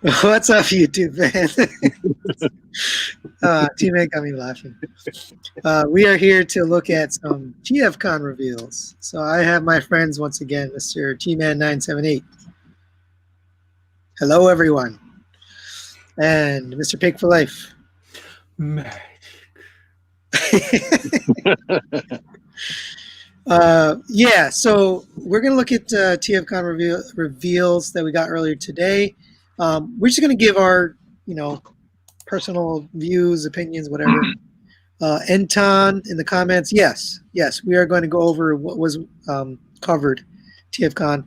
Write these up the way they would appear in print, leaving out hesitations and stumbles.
What's up, YouTube, man? T-Man got me laughing. We are here to look at some TFCon reveals. So I have my friends once again, Mr. T-Man978. Hello, everyone. And Mr. Pig for Life. Magic. Yeah, so we're going to look at TFCon reveals that we got earlier today. We're just going to give our, personal views, opinions, whatever. Anton in the comments, yes, we are going to go over what was covered TFCon.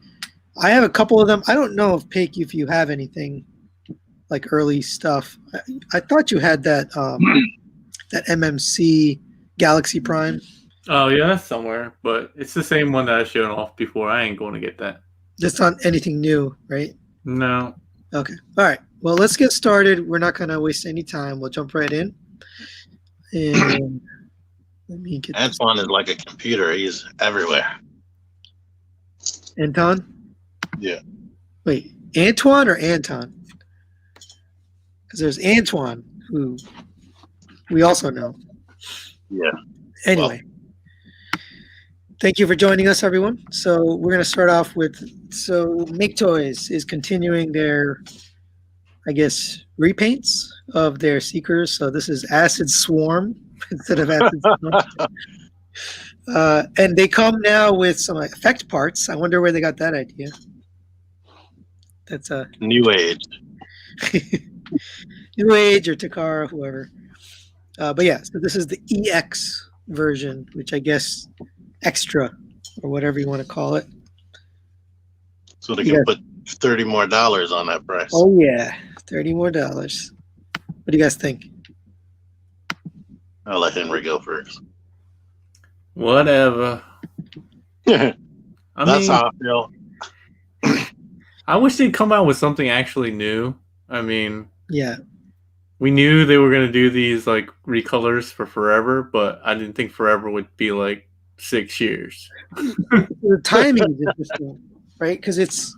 I have a couple of them. I don't know if you have anything like early stuff. I thought you had that that MMC Galaxy Prime. Oh yeah, that's somewhere, but it's the same one that I showed off before. I ain't going to get that. Just on anything new, right? No. Okay. All right. Well, let's get started. We're not going to waste any time. We'll jump right in. And let me get Antoine is like a computer. He's everywhere. Anton? Yeah. Wait, Antoine or Anton? Because there's Antoine, who we also know. Yeah. Anyway. Thank you for joining us, everyone. So we're going to start off with, MakeToys is continuing their, I guess, repaints of their Seekers. So this is Acid Swarm instead of Acid Swarm. And they come now with some effect parts. I wonder where they got that idea. That's a New Age. New Age or Takara, whoever. But yeah, so this is the EX version, which I guess extra or whatever you want to call it. So they can put $30 more on that price. Oh yeah, $30 more. What do you guys think? I'll let Henry go first. Whatever. That's how I feel. I wish they'd come out with something actually new. I mean, yeah, we knew they were going to do these like recolors for forever, but I didn't think forever would be like 6 years. The timing is interesting, right? Because it's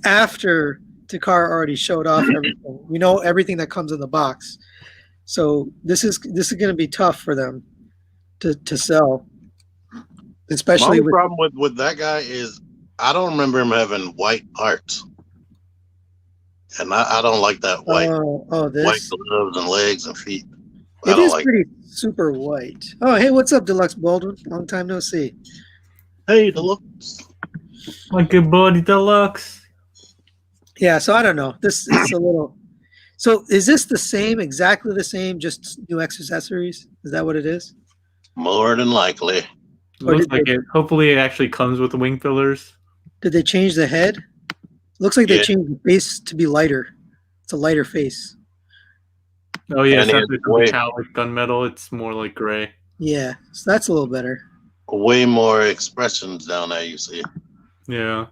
after Takara already showed off everything. We know everything that comes in the box, so this is going to be tough for them to sell. Especially my problem with that guy is I don't remember him having white parts, and I don't like that white. This white gloves and legs and feet. It is pretty super white. Oh, hey, what's up, Deluxe Baldwin? Long time no see. Hey, Deluxe. My good buddy, Deluxe. Yeah, so I don't know. This is a little. So is this exactly the same, just new accessories? Is that what it is? More than likely. Looks like it. Hopefully, it actually comes with the wing fillers. Did they change the head? Looks like they changed the face to be lighter. It's a lighter face. Oh yeah, it's not the metallic gunmetal. It's more like gray. Yeah, so that's a little better. Way more expressions down there, you see. Yeah.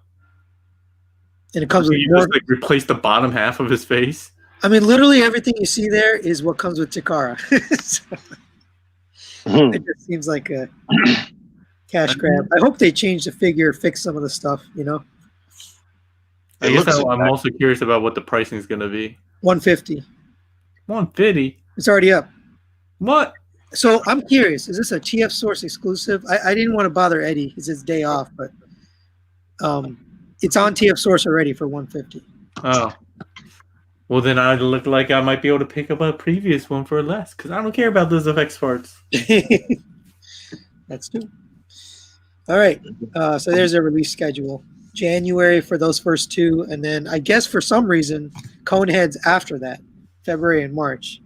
And it comes with more. Just like replace the bottom half of his face. I mean, literally everything you see there is what comes with Takara. It just seems like a cash grab. I hope they change the figure, fix some of the stuff. I guess I'm also curious about what the pricing is going to be. $150. $150. It's already up. What? So I'm curious. Is this a TF Source exclusive? I didn't want to bother Eddie. It's his day off, but it's on TF Source already for $150. Oh. Well, then I look like I might be able to pick up a previous one for less because I don't care about those effects parts. That's true. All right. So there's a release schedule. January for those first two, and then I guess for some reason, Coneheads after that, February and March.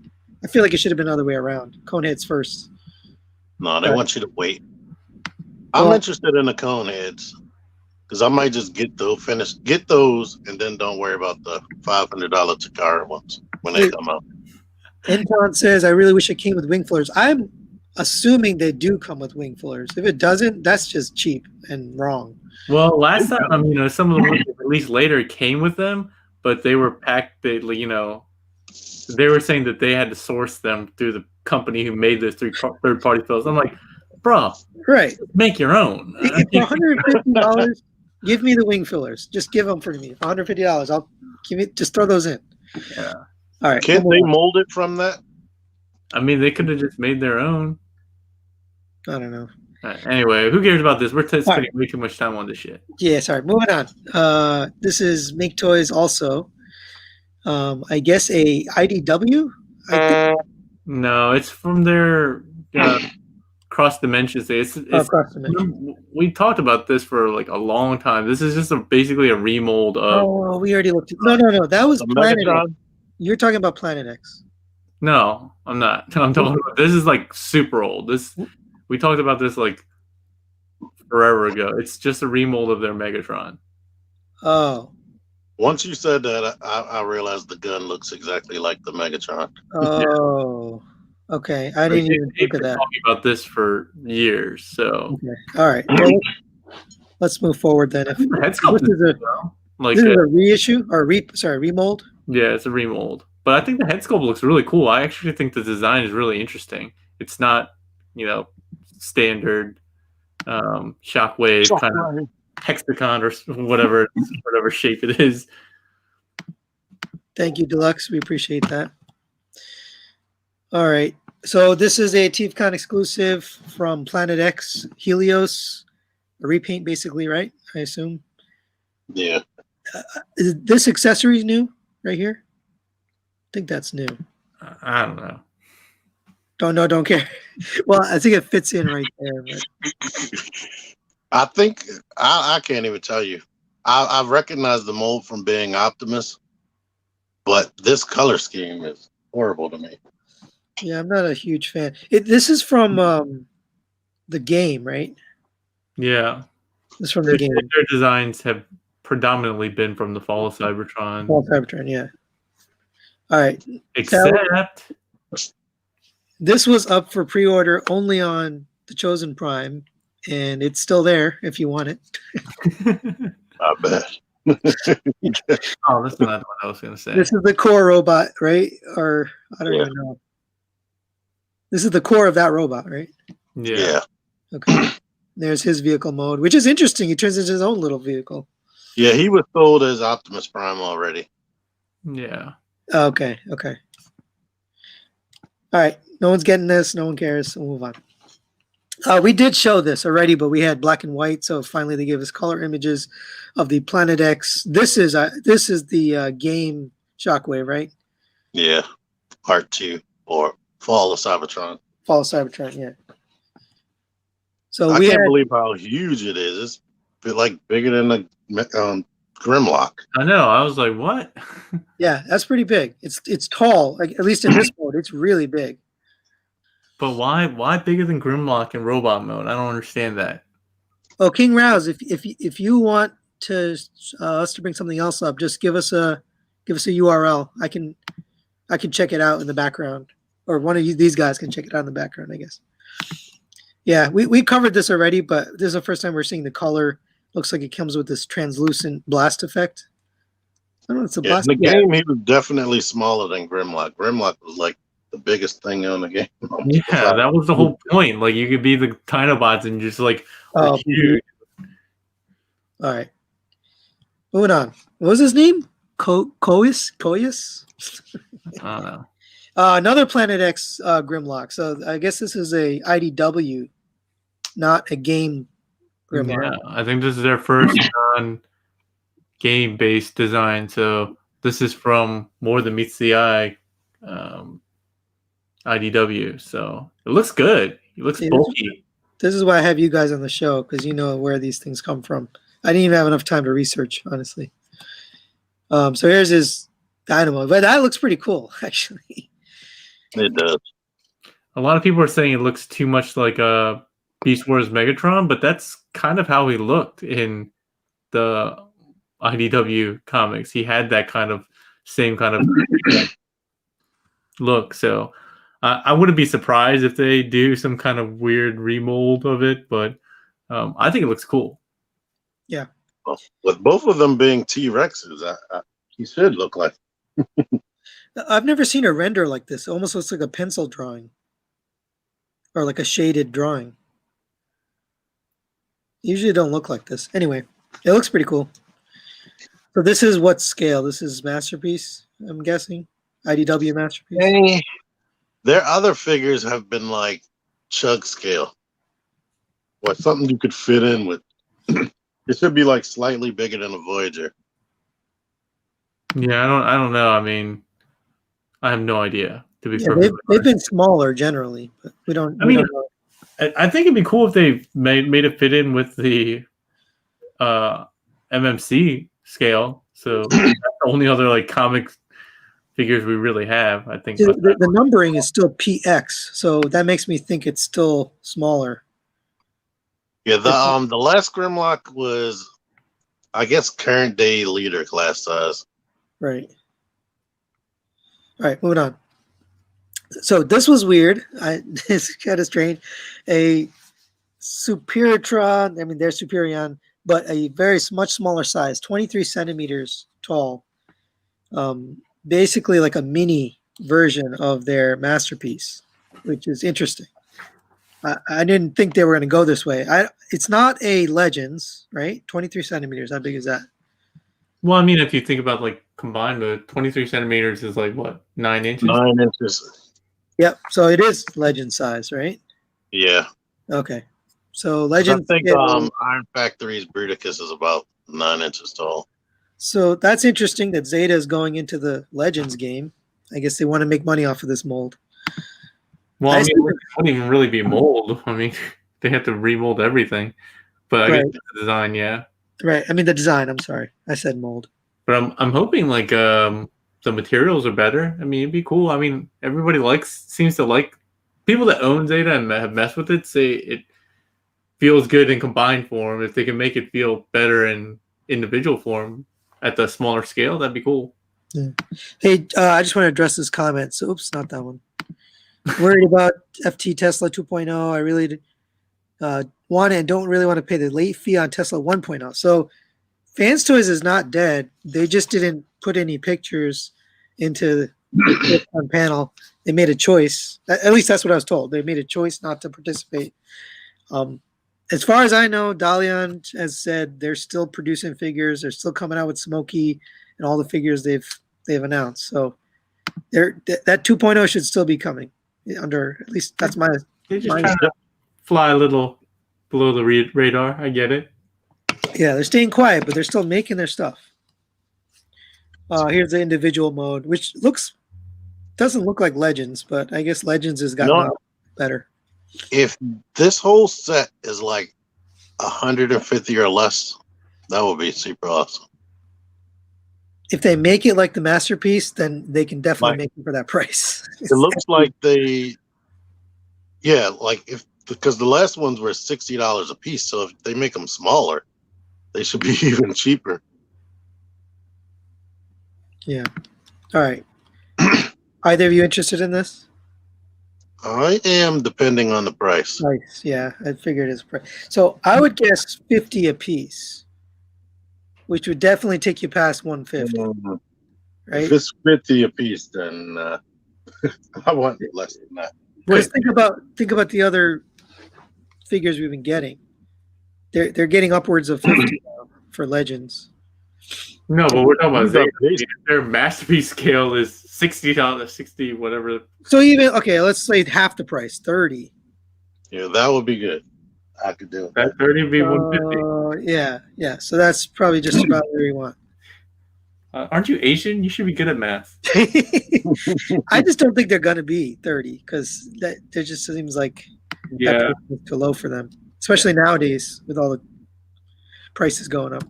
I feel like it should have been the other way around. Coneheads first. No, they want you to wait. I'm interested in the Coneheads because I might just get those, and then don't worry about the $500 Takara ones when they come out. Anton says, "I really wish it came with wing fillers." I'm assuming they do come with wing fillers. If it doesn't, that's just cheap and wrong. Well, last time, some of the ones that released later came with them, but they were packed. They were saying that they had to source them through the company who made those third-party fillers. I'm like, bro, right? Make your own. $150. Give me the wing fillers. Just give them for me. $150. just throw those in. Yeah. All right. Can't they mold it from that? I mean, they could have just made their own. I don't know. Anyway, who cares about this? We're spending way too much time on this shit. Yeah, sorry. Moving on. This is MakeToys also. I guess a IDW? I think. No, it's from their Cross Dimensions Day. Cross Dimensions. We talked about this for like a long time. This is just basically a remold of. Oh, we already looked. No. That was Planet Megatron? X. You're talking about Planet X. No, I'm not. I'm talking about this is like super old. We talked about this like forever ago. It's just a remold of their Megatron. Oh. Once you said that, I realized the gun looks exactly like the Megatron. Oh. Okay. I didn't even think of that. Talking about this for years. So. Okay. All right. Well, let's move forward then. If this is a reissue or remold. Yeah, it's a remold. But I think the head sculpt looks really cool. I actually think the design is really interesting. It's not, standard Shockwave kind of hexagon or whatever shape it is. Thank you, Deluxe. We appreciate that. All right. So this is a TFCon exclusive from Planet X, Helios, a repaint basically, right? I assume. Yeah. Is this accessory new right here? I think that's new. I don't know. Don't know, don't care. Well, I think it fits in right there. But... I think I can't even tell you. I recognize the mold from being Optimus, but this color scheme is horrible to me. Yeah, I'm not a huge fan. This is from the game, right? Yeah. This is from the game. Their designs have predominantly been from the Fall of Cybertron. Fall of Cybertron, yeah. All right. Except This was up for pre-order only on the Chosen Prime, and it's still there if you want it. I bet. Oh, that's not what I was going to say. This is the core robot, right? Or I don't even know. This is the core of that robot, right? Yeah. Okay. There's his vehicle mode, which is interesting. He turns into his own little vehicle. Yeah, he was sold as Optimus Prime already. Yeah. Okay. Okay. All right. No one's getting this. No one cares. We'll move on. We did show this already, but we had black and white. So finally, they gave us color images of the Planet X. This is the game Shockwave, right? Yeah, Part 2 or Fall of Cybertron. Fall of Cybertron, yeah. So I can't believe how huge it is. It's like bigger than the Grimlock. I know. I was like, what? Yeah, that's pretty big. It's tall. Like, at least in this mode, it's really big. But why bigger than Grimlock in robot mode? I don't understand that. Oh, King Rouse, if you want to us to bring something else up, just give us a URL. I can check it out in the background, or one of these guys can check it out in the background, I guess. Yeah, we covered this already, but this is the first time we're seeing the color. Looks like it comes with this translucent blast effect. I don't know. It's a blast. In the game, he was definitely smaller than Grimlock. Grimlock was like the biggest thing on the game. Yeah, that was the whole point. Like, you could be the Dinobots and just like huge. All right. Moving on. What was his name? Koyas? I don't know. Another Planet X Grimlock. So I guess this is a IDW, not a game Grimlock. Yeah, I think this is their first non-game-based design. So this is from More Than Meets the Eye IDW. So it looks good. It looks bulky. This is why I have you guys on the show, because you know where these things come from. I didn't even have enough time to research, honestly. So here's his Dynamo. But that looks pretty cool, actually. It does. A lot of people are saying it looks too much like a Beast Wars Megatron, but that's kind of how he looked in the IDW comics. He had that same kind of look. So I wouldn't be surprised if they do some kind of weird remold of it, but I think it looks cool. Yeah. Well, with both of them being T-Rexes, he should look like. I've never seen a render like this. It almost looks like a pencil drawing or like a shaded drawing. Usually don't look like this. Anyway, it looks pretty cool. So this is what scale? This is Masterpiece, I'm guessing? IDW Masterpiece? Hey, their other figures have been like chug scale. What, something you could fit in with. It should be like slightly bigger than a Voyager. Yeah, I don't know. I mean, I have no idea. To be they've been smaller generally, but we don't. I mean, I think it'd be cool if they made it fit in with the MMC scale. So that's the only other like comic figures we really have. I think the numbering is still PX, so that makes me think it's still smaller. Yeah, the last Grimlock was, I guess, current day leader class size. Right. All right, moving on. So this was weird. It's kind of strange. A Superitron, I mean, they're Superion, but a very much smaller size, 23 centimeters tall. Basically like a mini version of their Masterpiece, which is interesting. I didn't think they were going to go this way. It's not a Legends, right? 23 centimeters. How big is that? Well, I mean, if you think about like combined, the 23 centimeters is like what, 9 inches? 9 inches. Yep. So it is Legend size, right? Yeah. Okay. So Legend. I think Iron Factory's Bruticus is about 9 inches tall. So that's interesting that Zeta is going into the Legends game. I guess they want to make money off of this mold. Well, I mean, it wouldn't even really be mold. I mean, they have to remold everything. But I guess the design, yeah. Right. I mean, the design. I'm sorry. I said mold. But I'm hoping like the materials are better. I mean, it'd be cool. I mean, everybody seems to like people that own Zeta and have messed with it say it feels good in combined form. If they can make it feel better in individual form at the smaller scale, that'd be cool. Yeah. Hey, I just want to address this comment. So, oops, not that one. Worried about FT Tesla 2.0. I really want and don't really want to pay the late fee on Tesla 1.0. So Fans Toys is not dead. They just didn't put any pictures into the panel. They made a choice. At least that's what I was told. They made a choice not to participate. As far as I know, Dalian has said they're still producing figures. They're still coming out with Smokey and all the figures they've announced. So that 2.0 should still be coming. Under at least that's my. They just trying to fly a little below the radar. I get it. Yeah, they're staying quiet, but they're still making their stuff. Here's the individual mode, which doesn't look like Legends, but I guess Legends has gotten better. If this whole set is like 150 or less, that would be super awesome. If they make it like the Masterpiece, then they can definitely make it for that price. It looks like because the last ones were $60 a piece. So if they make them smaller, they should be even cheaper. Yeah. All right. Either of you interested in this? I am, depending on the price. Price, yeah. I figured it's price. So I would guess 50 a piece, which would definitely take you past 150. Right? If it's 50 a piece, then I want less than that. Because think about the other figures we've been getting. They're getting upwards of 50 now for Legends. No, but we're talking about Zeta. Their Masterpiece scale is $60, 60 whatever. So even let's say half the price, 30. Yeah, that would be good. I could do it. That 30 would be 150. Yeah. So that's probably just about where you want. Aren't you Asian? You should be good at math. I just don't think they're gonna be 30 because that just seems like that is too low for them, especially nowadays with all the prices going up.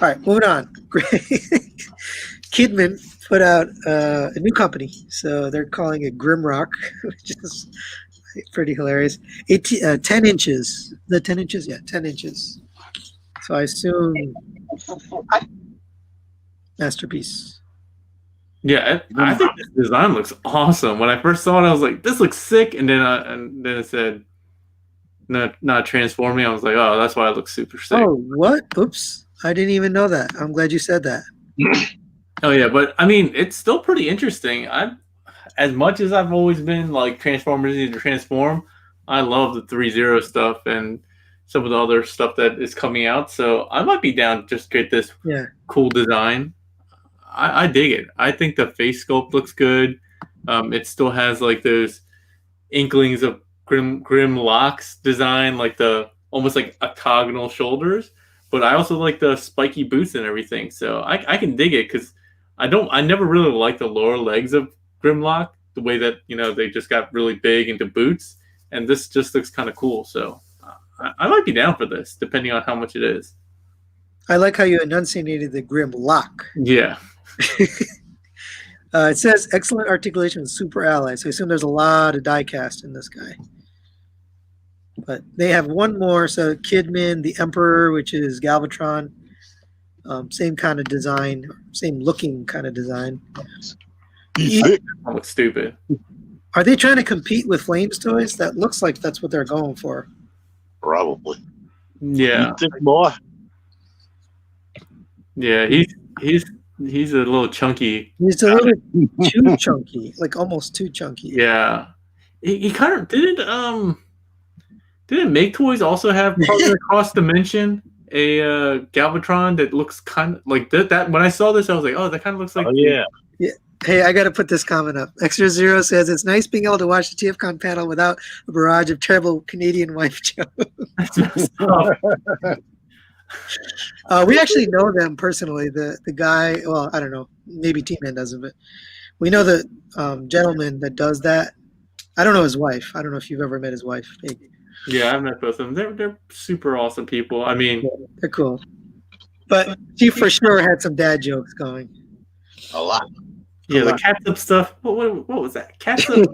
All right, moving on. Kidman put out a new company, so they're calling it Grimlock, which is pretty hilarious. 10 inches. The 10 inches? Yeah, 10 inches. So I assume Masterpiece. Yeah, I think this design looks awesome. When I first saw it, I was like, "This looks sick," and then it said, "Not transforming." I was like, "Oh, that's why it looks super sick." Oh, what? Oops, I didn't even know that. I'm glad you said that. Oh yeah, but I mean, it's still pretty interesting. As much as I've always been like Transformers need to transform, I love the 3-0 stuff, and some of the other stuff that is coming out. So I might be down to just get this cool design. I dig it. I think the face sculpt looks good. It still has like those inklings of Grimlock's design, like the almost like octagonal shoulders. But I also like the spiky boots and everything. So I can dig it because I never really liked the lower legs of Grimlock, the way that, you know, they just got really big into boots. And this just looks kind of cool. So I might be down for this, depending on how much it is. I like how you enunciated the Grimlock. Yeah. It says excellent articulation with super allies. So I assume there's a lot of die cast in this guy. But they have one more. So Kidman, the Emperor, which is Galvatron. Same kind of design, same looking kind of design. That looks stupid. Are they trying to compete with Flames Toys? That looks like that's what they're going for. Probably. Yeah. More. Yeah, he's a little chunky. He's a little too chunky, like almost too chunky. Yeah. He kind of didn't MakeToys also have part of the cross dimension a Galvatron that looks kind of like that. When I saw this, I was like, oh, that kind of looks like. Oh, yeah. Yeah. Hey, I got to put this comment up. Extra Zero says it's nice being able to watch the TFCon panel without a barrage of terrible Canadian wife jokes. We actually know them personally. The guy, well, I don't know, maybe T-Man doesn't, but we know the gentleman that does that. I don't know his wife. I don't know if you've ever met his wife. Yeah, I've met both of them. They're super awesome people. I mean, they're cool. But she for sure had some dad jokes going. A lot. Yeah, the catsup stuff. What was that? Catsup?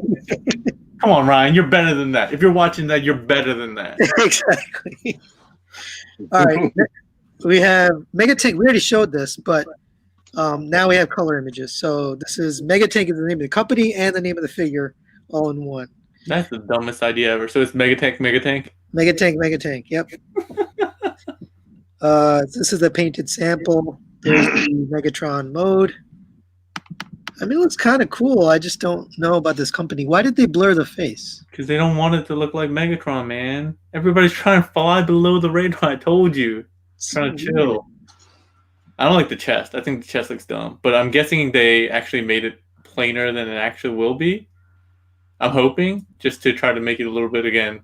Come on, Ryan. You're better than that. If you're watching that, you're better than that. Exactly. All right. We have Megatank. We already showed this, but now we have color images. So this is Megatank is the name of the company and the name of the figure all in one. That's the dumbest idea ever. So it's Megatank. Megatank. Yep. This is the painted sample. There's the Megatron mode. I mean, it looks kind of cool. I just don't know about this company. Why did they blur the face? Because they don't want it to look like Megatron, man. Everybody's trying to fly below the radar. I told you. Trying to chill. I don't like the chest. I think the chest looks dumb. But I'm guessing they actually made it plainer than it actually will be. I'm hoping, just to try to make it a little bit, again,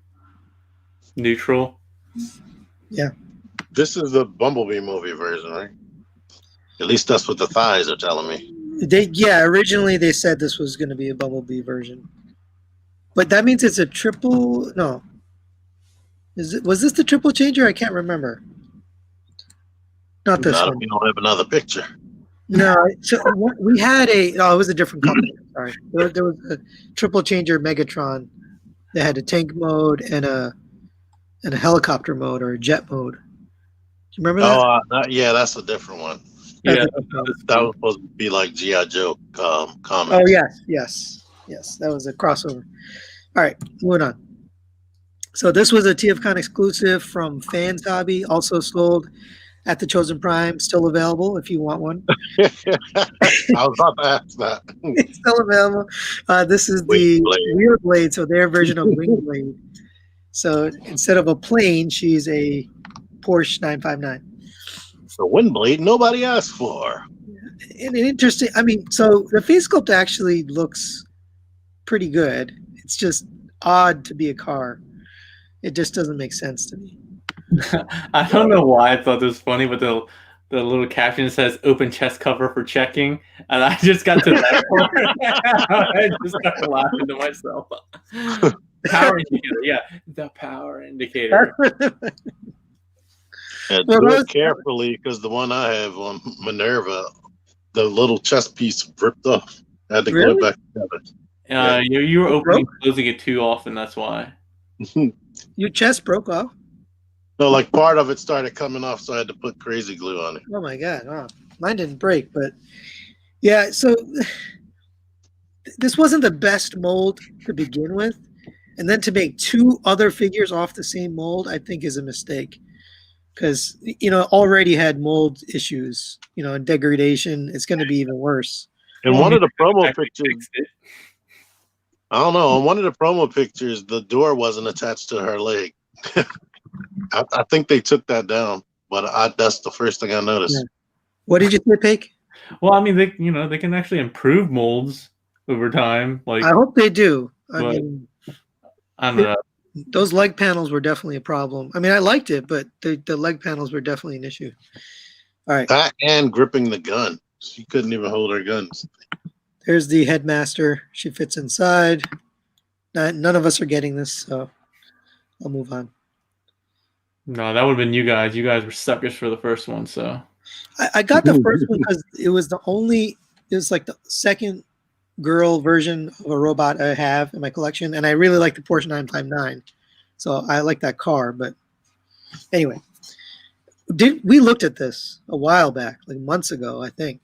neutral. Yeah. This is the Bumblebee movie version, right? At least that's what the thighs are telling me. Originally they said this was going to be a Bumblebee version. But that means it's a triple, no. Was this the triple changer? I can't remember. Not this one. We don't have another picture. No, so we had it was a different company. Sorry. There was a triple changer Megatron that had a tank mode and a helicopter mode or a jet mode. Do you remember that? Yeah, that's a different one. Yeah, that was supposed to be like G.I. Joe comics. Oh, yes. That was a crossover. All right, moving on. So this was a TFCon exclusive from Fans Hobby, also sold at the Chosen Prime, still available if you want one. I was about to ask that. It's still available. This is the Wheelblade, so their version of Wheelblade. So instead of a plane, she's a Porsche 959. So Windblade, nobody asked for. And interesting. I mean, so the face sculpt actually looks pretty good. It's just odd to be a car. It just doesn't make sense to me. I don't know why I thought this was funny, but the little caption says "open chest cover for checking," and I just got to that part. I just started laughing to myself. Power indicator, yeah, the power indicator. And do it carefully, because the one I have on Minerva, the little chest piece ripped off. I had to glue it back together. You were opening and closing it too often. That's why. Your chest broke off? No, like part of it started coming off, so I had to put crazy glue on it. Oh my god! Wow. Mine didn't break, but yeah. So this wasn't the best mold to begin with, and then to make two other figures off the same mold, I think is a mistake. Because, already had mold issues, and degradation. It's going to be even worse. And one of the promo pictures, I don't know, on one of the promo pictures, the door wasn't attached to her leg. I think they took that down, but that's the first thing I noticed. Yeah. What did you say, Pake? Well, I mean, they can actually improve molds over time. Like, I hope they do. I but- mean, I don't know. those leg panels were definitely a problem. I mean, I liked it, but the leg panels were definitely an issue. All right. That and gripping the gun. She couldn't even hold her guns. There's the headmaster. She fits inside. None of us are getting this, so I'll move on. No, that would have been you guys. You guys were suckers for the first one, so. I got the first one because it was like the second girl version of a robot I have in my collection, and I really like the Porsche 959. So I like that car, but anyway. We looked at this a while back, like months ago, I think,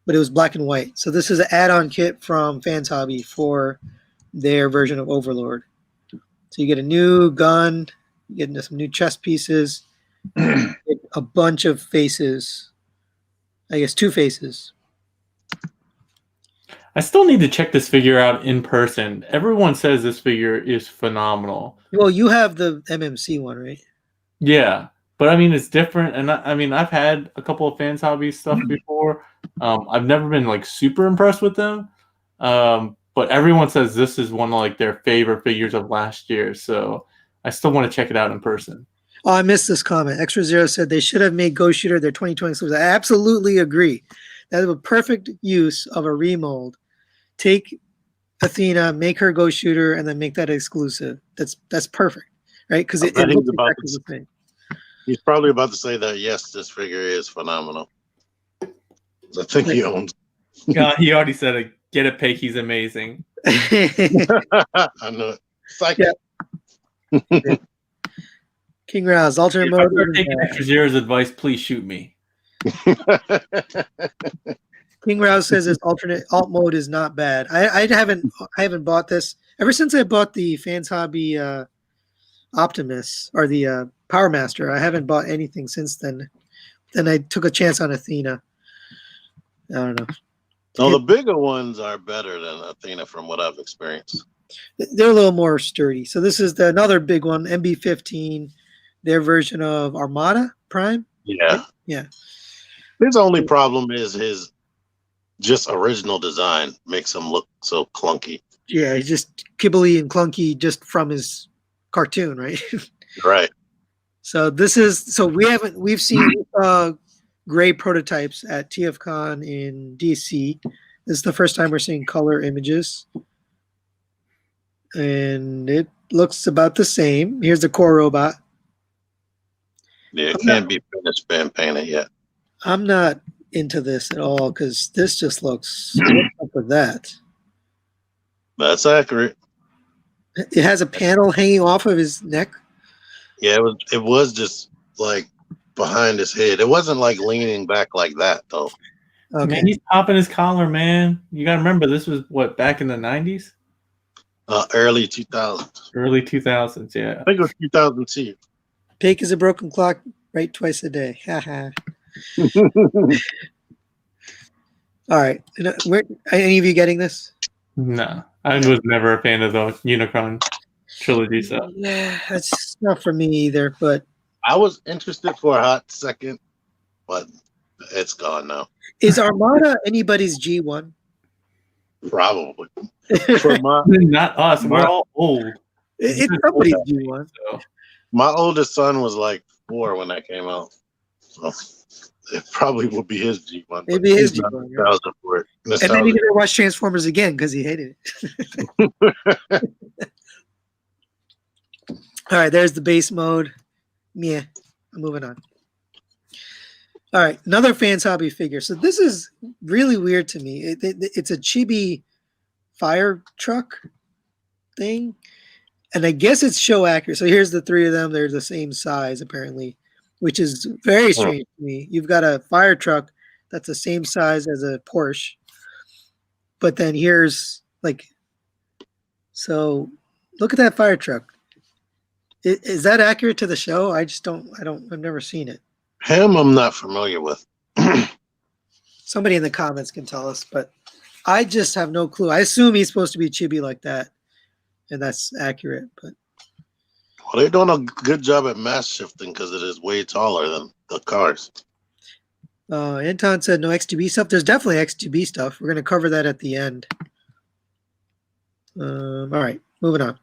but it was black and white. So this is an add-on kit from Fans Hobby for their version of Overlord. So you get a new gun, you get some new chest pieces, a bunch of faces. I guess 2 faces. I still need to check this figure out in person. Everyone says this figure is phenomenal. Well, you have the MMC one, right? Yeah, but I mean, it's different. And I mean, I've had a couple of Fans Hobby stuff before. I've never been like super impressed with them. But everyone says this is one of like their favorite figures of last year. So I still want to check it out in person. Oh, I missed this comment. Extra Zero said they should have made Ghost Shooter their 2020 exclusive. I absolutely agree. That is a perfect use of a remold. Take Athena, make her Ghost Shooter, and then make that exclusive. That's perfect, right? Because it looks exactly the same. He's probably about to say that, yes, this figure is phenomenal. I think he owns. Yeah, he already said it. Get a Pake, he's amazing. I know it. Psych. Yeah. King Rouse, alternate If mode. I'm taking Extra Zero's advice, please shoot me. King Rouse says his alternate alt mode is not bad. I haven't bought this ever since I bought the Fans Hobby Optimus or the Power Master. I haven't bought anything since then. Then I took a chance on Athena. I don't know. No, the bigger ones are better than Athena from what I've experienced. They're a little more sturdy. So this is another big one, MB-15, their version of Armada Prime. Yeah. Yeah. His only problem is his just original design makes him look so clunky. Yeah, he's just kibbly and clunky just from his cartoon, right? Right. So we've seen gray prototypes at TFCon in DC. This is the first time we're seeing color images. And it looks about the same. Here's the core robot. Yeah, it can't be finished being painted yet. I'm not into this at all because this just looks what's up with that. That's accurate. It has a panel hanging off of his neck. Yeah, it was just like behind his head. It wasn't like leaning back like that though. Okay. Man, he's popping his collar, man. You got to remember, this was what, back in the 90s? Early 2000s. Early 2000s, yeah. I think it was 2002. Pake is a broken clock, right twice a day. Haha. All right. Any of you getting this? No, I was never a fan of the Unicron trilogy, so. Yeah, that's not for me either, but I was interested for a hot second, but it's gone now. is Armada anybody's G1? Probably. For Not us. We're all old. It's somebody's G1. So. my oldest son was like 4 when that came out. So it probably will be his G1. Maybe his He's not G1. nostalgic for it. And then he never watched Transformers again because he hated it. All right, there's the base mode. Yeah, I'm moving on. All right, another Fans Hobby figure. So this is really weird to me. It's a chibi fire truck thing, and I guess it's show accurate. So here's the 3 of them. They're the same size apparently, which is very strange to me. You've got a fire truck that's the same size as a Porsche, but then here's like, so look at that fire truck. Is that accurate to the show? I've never seen it. Him, I'm not familiar with. Somebody in the comments can tell us, but I just have no clue. I assume he's supposed to be chibi like that, and that's accurate. But Well, they're doing a good job at mass shifting because it is way taller than the cars. Anton said no XTB stuff. There's definitely XTB stuff. We're going to cover that at the end. All right, moving on.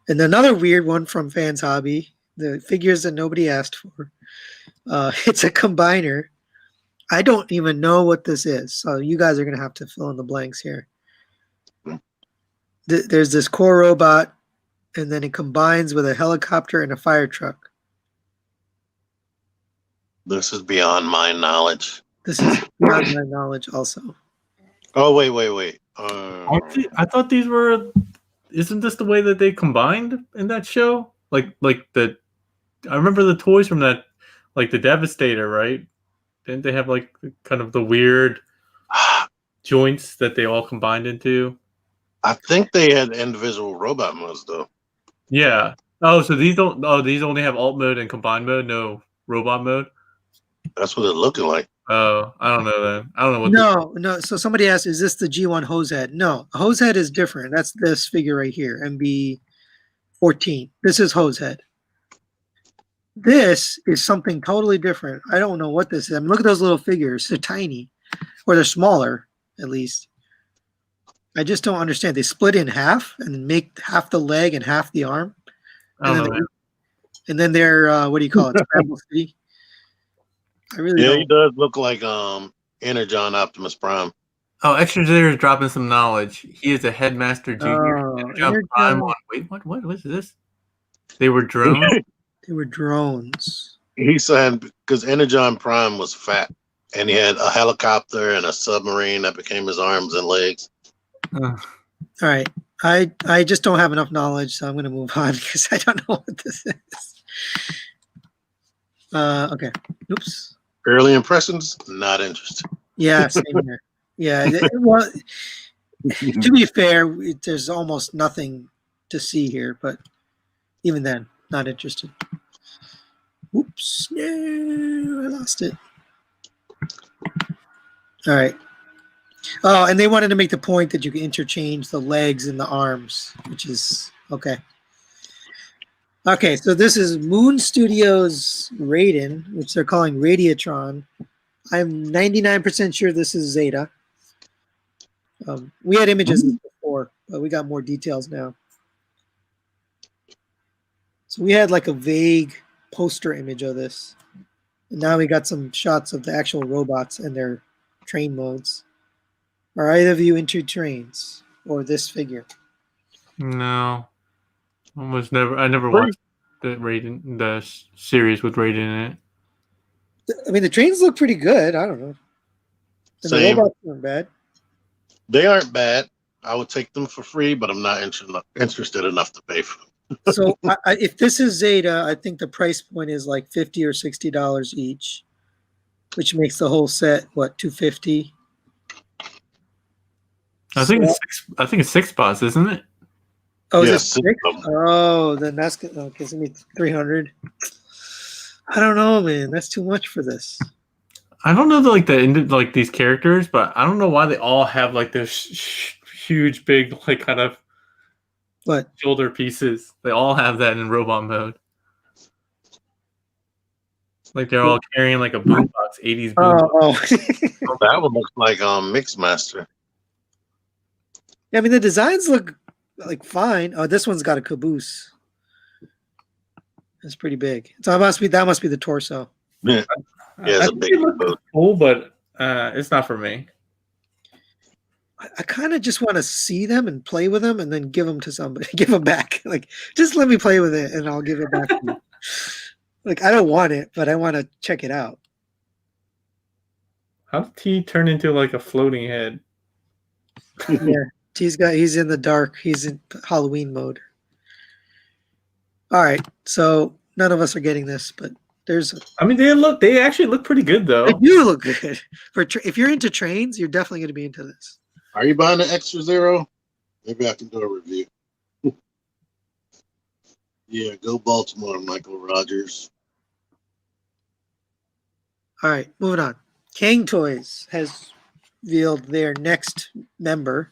And another weird one from Fans Hobby, the figures that nobody asked for. It's a combiner. I don't even know what this is, so you guys are going to have to fill in the blanks here. There's this core robot, and then it combines with a helicopter and a fire truck. This is beyond my knowledge. This is beyond my knowledge also. Oh, wait. I thought these were... Isn't this the way that they combined in that show? I remember the toys from that, like the Devastator, right? Didn't they have like kind of the weird joints that they all combined into? I think they had individual robot modes though. Yeah. Oh, so these don't. Oh, these only have alt mode and combined mode, no robot mode. That's what it's looking like. Oh, I don't know then. I don't know what. No. So somebody asked, "Is this the G1 hose head?" No, hose head is different. That's this figure right here, MB14. This is hose head. This is something totally different. I don't know what this is. I mean, look at those little figures. They're tiny, or they're smaller at least. I just don't understand. They split in half and make half the leg and half the arm. And then they're what do you call it? Scramble City. I really don't. He does look like Energon Optimus Prime. Oh, Extra Zeta is dropping some knowledge. He is a Headmaster Junior. Prime on, wait, what was this? They were drones? They were drones. He's saying because Energon Prime was fat and he had a helicopter and a submarine that became his arms and legs. All right. I just don't have enough knowledge, so I'm going to move on because I don't know what this is. Okay. Oops. Early impressions, not interested. Yeah, same here. Yeah. Well, to be fair, there's almost nothing to see here, but even then, not interested. Oops. No, I lost it. All right. Oh, and they wanted to make the point that you can interchange the legs and the arms, which is okay. Okay, so this is Moon Studios Raiden, which they're calling Radiatron. I'm 99% sure this is Zeta. We had images before, but we got more details now. So we had like a vague poster image of this. And now we got some shots of the actual robots and their train modes. Are either of you into trains or this figure? No. I never watched the series with Raiden in it. I mean, the trains look pretty good. I don't know. And the robots aren't bad. They aren't bad. I would take them for free, but I'm not interested enough to pay for them. So if this is Zeta, I think the price point is like $50 or $60 each, which makes the whole set what, $250? I think it's six spots, isn't it? Oh, is it six? Oh, then that's good. Okay, so maybe 300. I don't know, man. That's too much for this. I don't know like these characters, but I don't know why they all have like this huge, big, like kind of shoulder pieces. They all have that in robot mode. Like they're all carrying like a boombox, 80s boombox. Oh, that one looks like Mixmaster. Yeah, I mean the designs look like fine. Oh, this one's got a caboose. It's pretty big. So that must be the torso. Yeah, it's a big caboose. Cool, but it's not for me. I kind of just want to see them and play with them, and then give them to somebody, give them back. Like, just let me play with it, and I'll give it back to you. Like, I don't want it, but I want to check it out. How did T turn into like a floating head? Yeah. He's in the dark. He's in Halloween mode. All right, so none of us are getting this, but I mean, they actually look pretty good though. They do look good. If you're into trains, you're definitely going to be into this. Are you buying the Extra Zero? Maybe I can do a review. Yeah, go Baltimore, Michael Rogers. All right, moving on. Kang Toys has revealed their next member.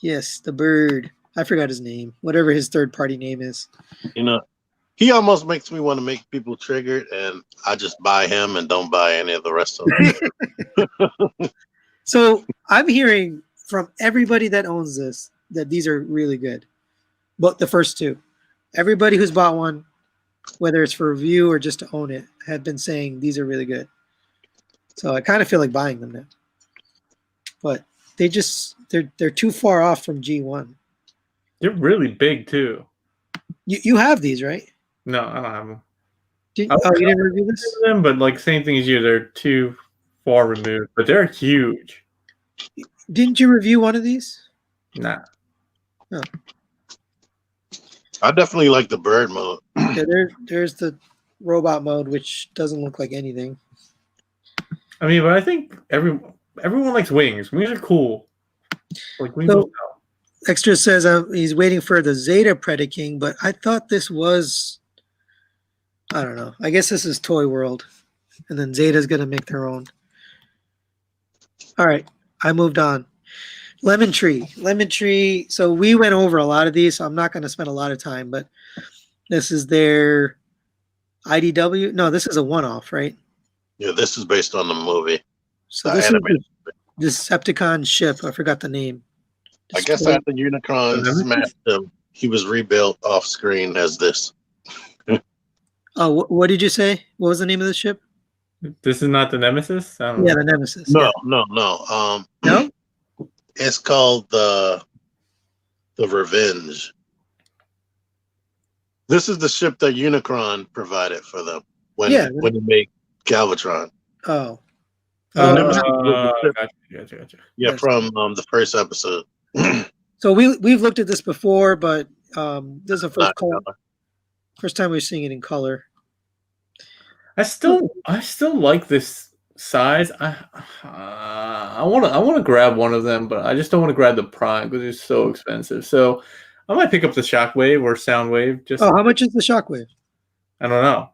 Yes, the bird. I forgot his name. Whatever his third-party name is. You know, he almost makes me want to make people triggered, and I just buy him and don't buy any of the rest of them. So I'm hearing from everybody that owns this that these are really good. But the first two, everybody who's bought one, whether it's for review or just to own it, have been saying these are really good. So I kind of feel like buying them now. But they're too far off from G1. They're really big too. You have these, right? No, I don't have them. You didn't review this? Them, but like same thing as you. They're too far removed, but they're huge. Didn't you review one of these? Nah. Oh. I definitely like the bird mode. Yeah, there's the robot mode, which doesn't look like anything. I mean, but I think everyone likes wings. Wings are cool. Like wings. So, Extra says he's waiting for the Zeta Predaking, but I thought this was, I don't know. I guess this is Toy World, and then Zeta's gonna make their own. All right, I moved on. Lemon Tree. So we went over a lot of these, so I'm not going to spend a lot of time, but this is their IDW. No, this is a one-off, right? Yeah, this is based on the movie. So this is the Decepticon ship. I forgot the name. I guess after Unicron smashed him, he was rebuilt off screen as this. Oh, what did you say? What was the name of the ship? This is not the Nemesis? I don't Yeah, know. the Nemesis. No, yeah. no. No? It's called the Revenge. This is the ship that Unicron provided for them when they made Galvatron. Oh. Gotcha. Yeah, from the first episode. So we've looked at this before, but this is the first time we're seeing it in color. I still like this size. I want to grab one of them, but I just don't want to grab the Prime because it's so expensive. So I might pick up the Shockwave or Soundwave. How much is the Shockwave? I don't know,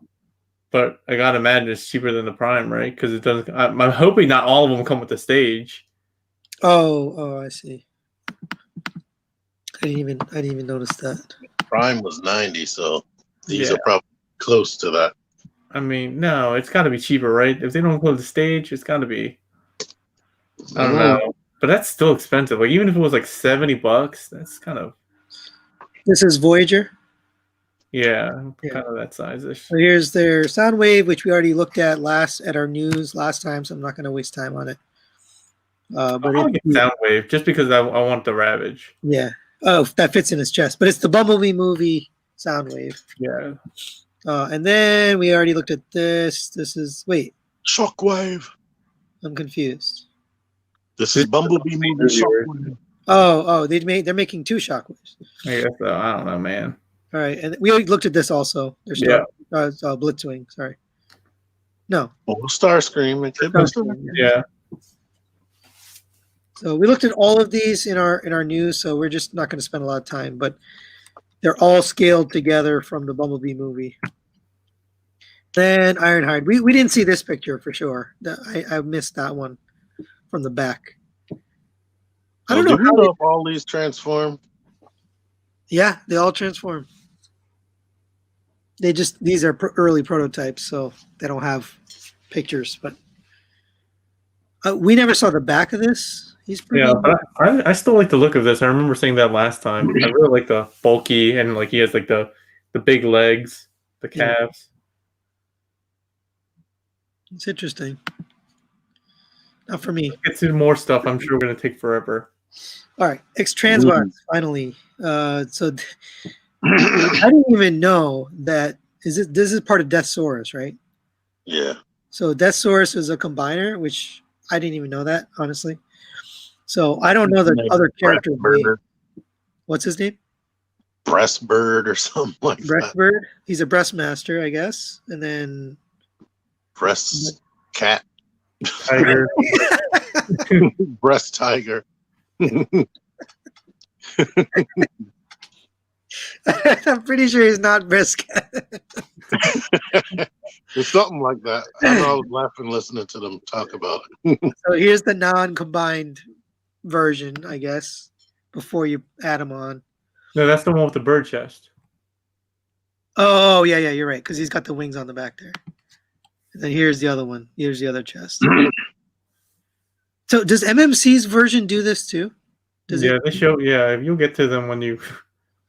but I gotta imagine it's cheaper than the Prime, right? Because it doesn't. I'm hoping not all of them come with the stage. Oh, I see. I didn't even notice that. Prime was 90, so these are probably close to that. I mean, no, it's got to be cheaper, right? If they don't include the stage, it's got to be. I don't know, but that's still expensive. Like even if it was like $70, that's kind of. This is Voyager. Yeah, kind of that size-ish. So here's their Soundwave, which we already looked at at our news last time, so I'm not going to waste time on it. But I'll get Soundwave just because I want the Ravage. Yeah. Oh, that fits in his chest, but it's the Bumblebee movie Soundwave. Yeah. And then we already looked at this. This is Shockwave. I'm confused. This is Bumblebee movie Shockwave. Oh, they're making two Shockwaves. I guess so. I don't know, man. All right, and we already looked at this also. There's Blitzwing. Sorry. No. Oh, Starscream. Yeah. So we looked at all of these in our news, so we're just not going to spend a lot of time, but they're all scaled together from the Bumblebee movie. Then Ironhide. We didn't see this picture for sure. I missed that one from the back. I don't know how all these transform. Yeah, they all transform. These are early prototypes, so they don't have pictures. But we never saw the back of this. He's pretty. Yeah, but I still like the look of this. I remember saying that last time. I really like the bulky and like he has like the big legs, the calves. It's interesting. Not for me. Get to more stuff. I'm sure we're gonna take forever. All right, X-Transbots finally. So I didn't even know that. This is part of Deathsaurus, right? Yeah. So Deathsaurus is a combiner, which I didn't even know that, honestly. So I don't know the other character. What's his name? Breastbird or something like that. Breastbird. He's a breastmaster, I guess, and then breast cat. Tiger. Breast tiger. I'm pretty sure he's not breast cat. It's something like that. I know I was laughing listening to them talk about it. So here's the non-combined version, I guess, before you add them on. No, that's the one with the bird chest. Oh, yeah, you're right, because he's got the wings on the back there. And then here's the other one. Here's the other chest. So does MMC's version do this too? Does yeah, they show. Yeah, you'll get to them when you.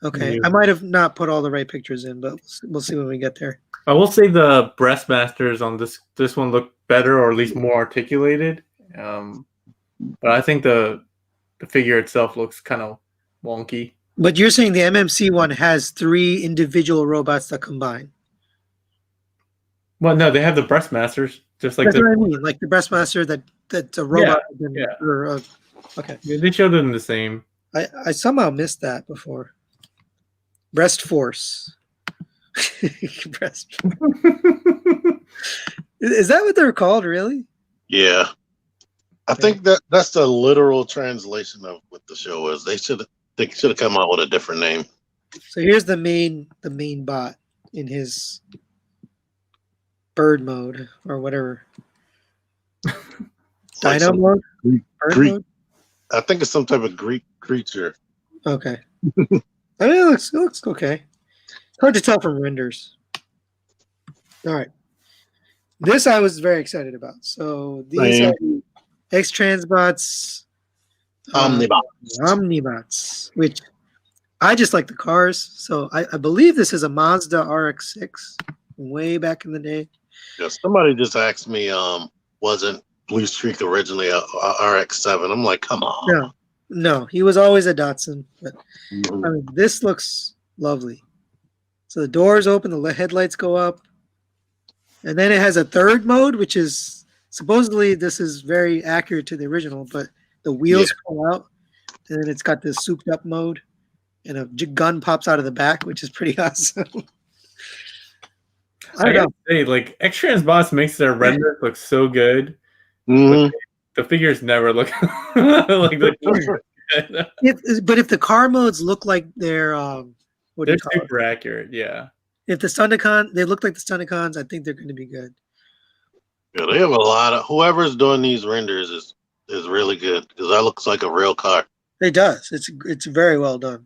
Okay, I might have not put all the right pictures in, but we'll see when we get there. I will say the breastmasters on this one look better, or at least more articulated. But I think the figure itself looks kind of wonky. But you're saying the MMC one has 3 individual robots that combine. Well, no, they have the breastmasters, just like That's what I mean, like the breastmaster that's a robot. Yeah. Okay. Yeah, they showed them the same. I somehow missed that before. Breast Force. Breast. Is that what they're called, really? Yeah. I think that's the literal translation of what the show is. They should have come out with a different name. So here's the main bot in his bird mode or whatever. Dino mode? Greek. Mode? I think it's some type of Greek creature. Okay. I mean, it looks okay. Hard to tell from renders. All right. This I was very excited about. So these are the X-Transbots Omnibots, which I just like the cars. So I believe this is a Mazda RX-6 way back in the day. Yeah, somebody just asked me, wasn't Blue Streak originally a RX-7? I'm like, come on. No, he was always a Datsun. But I mean, this looks lovely. So the doors open, the headlights go up. And then it has a third mode, which is supposedly this is very accurate to the original, but the wheels pull out, and then it's got this souped up mode, and a gun pops out of the back, which is pretty awesome. I gotta say, like X-Transbots makes their renders look so good. Mm-hmm. The figures never look like the but if the car modes look like they're super accurate, yeah. If the Stunticon, they look like the Stunticons, I think they're going to be good. Yeah, they have a lot of whoever's doing these renders is really good because that looks like a real car. It does. It's very well done.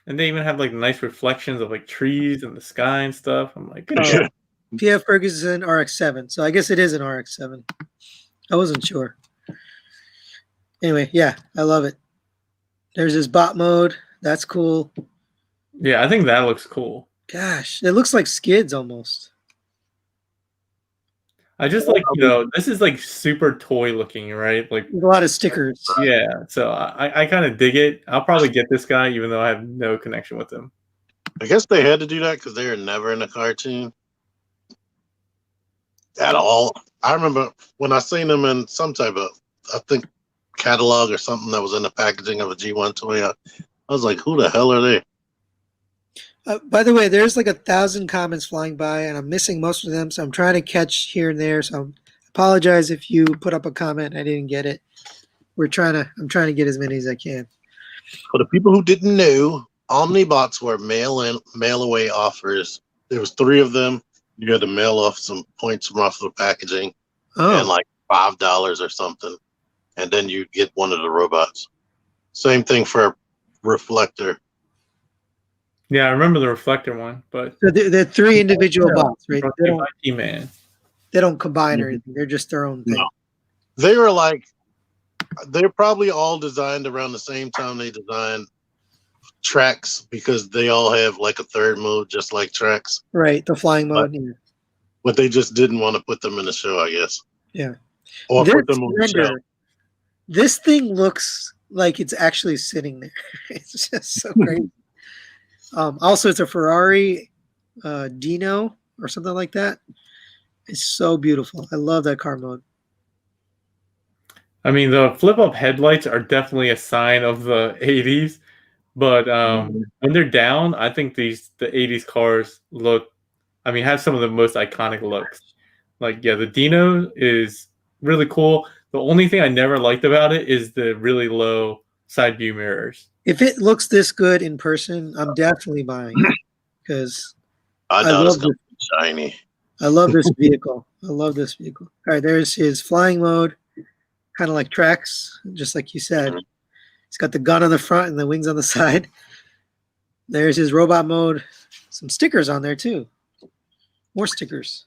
And they even have like nice reflections of like trees and the sky and stuff. I'm like, PF Ferguson RX-7, so I guess it is an RX-7. I wasn't sure. Anyway, yeah, I love it. There's this bot mode. That's cool. Yeah, I think that looks cool. Gosh, it looks like skids almost. I just like, this is like super toy looking, right? Like a lot of stickers. Yeah, so I kind of dig it. I'll probably get this guy even though I have no connection with him. I guess they had to do that because they were never in a cartoon at all. I remember when I seen them in some type of, I think, catalog or something that was in the packaging of a G1 toy. I was like, who the hell are they? By the way, there's like 1,000 comments flying by, and I'm missing most of them, so I'm trying to catch here and there. So I apologize if you put up a comment and I didn't get it. I'm trying to get as many as I can. For the people who didn't know, Omnibots were mail away offers. There was 3 of them. You had to mail off some points from off the packaging, and like $5 or something, and then you'd get one of the robots. Same thing for Reflector. Yeah, I remember the Reflector one, but so they're 3 individual bots, right? They don't combine or anything. They're just their own thing. No. They're probably all designed around the same time they designed Tracks because they all have like a third mode, just like Tracks. Right, the flying mode. But they just didn't want to put them in the show, I guess. Yeah. Or put them on the show. This thing looks like it's actually sitting there. It's just so crazy. Also, it's a Ferrari Dino or something like that. It's so beautiful. I love that car mode. I mean, the flip-up headlights are definitely a sign of the 80s, but when they're down, I think the 80s cars have some of the most iconic looks. Like, yeah, the Dino is really cool. The only thing I never liked about it is the really low side view mirrors. If it looks this good in person, I'm definitely buying it because I love this shiny. I love this vehicle. All right, there's his flying mode, kind of like Tracks, just like you said. He's got the gun on the front and the wings on the side. There's his robot mode. Some stickers on there too. More stickers.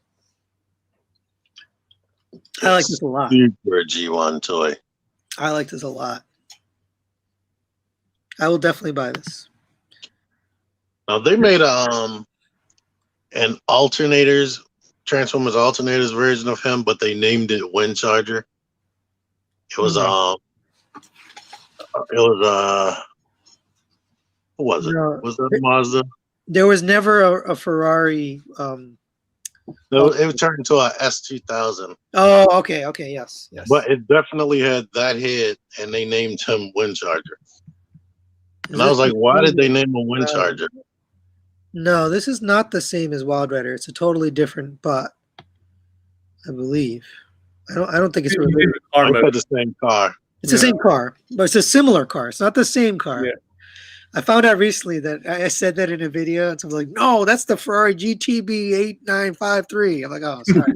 I like this a lot. Super G1 toy. I like this a lot. I will definitely buy this. Now they made an Transformers alternators version of him, but they named it Wind Charger. It was what was it? No, Was that Mazda? There was never a Ferrari. It turned into a S2000. Oh, okay, yes. But it definitely had that head, and they named him Wind Charger. And I was like, why did they name him Wind Charger? No, this is not the same as Wild Rider. It's a totally different bot, I believe. I don't think it's related. It's the same car. It's the same car, but it's a similar car. It's not the same car. Yeah. I found out recently that I said that in a video, and someone's like, "No, that's the Ferrari GTB 8953." I'm like, "Oh, sorry."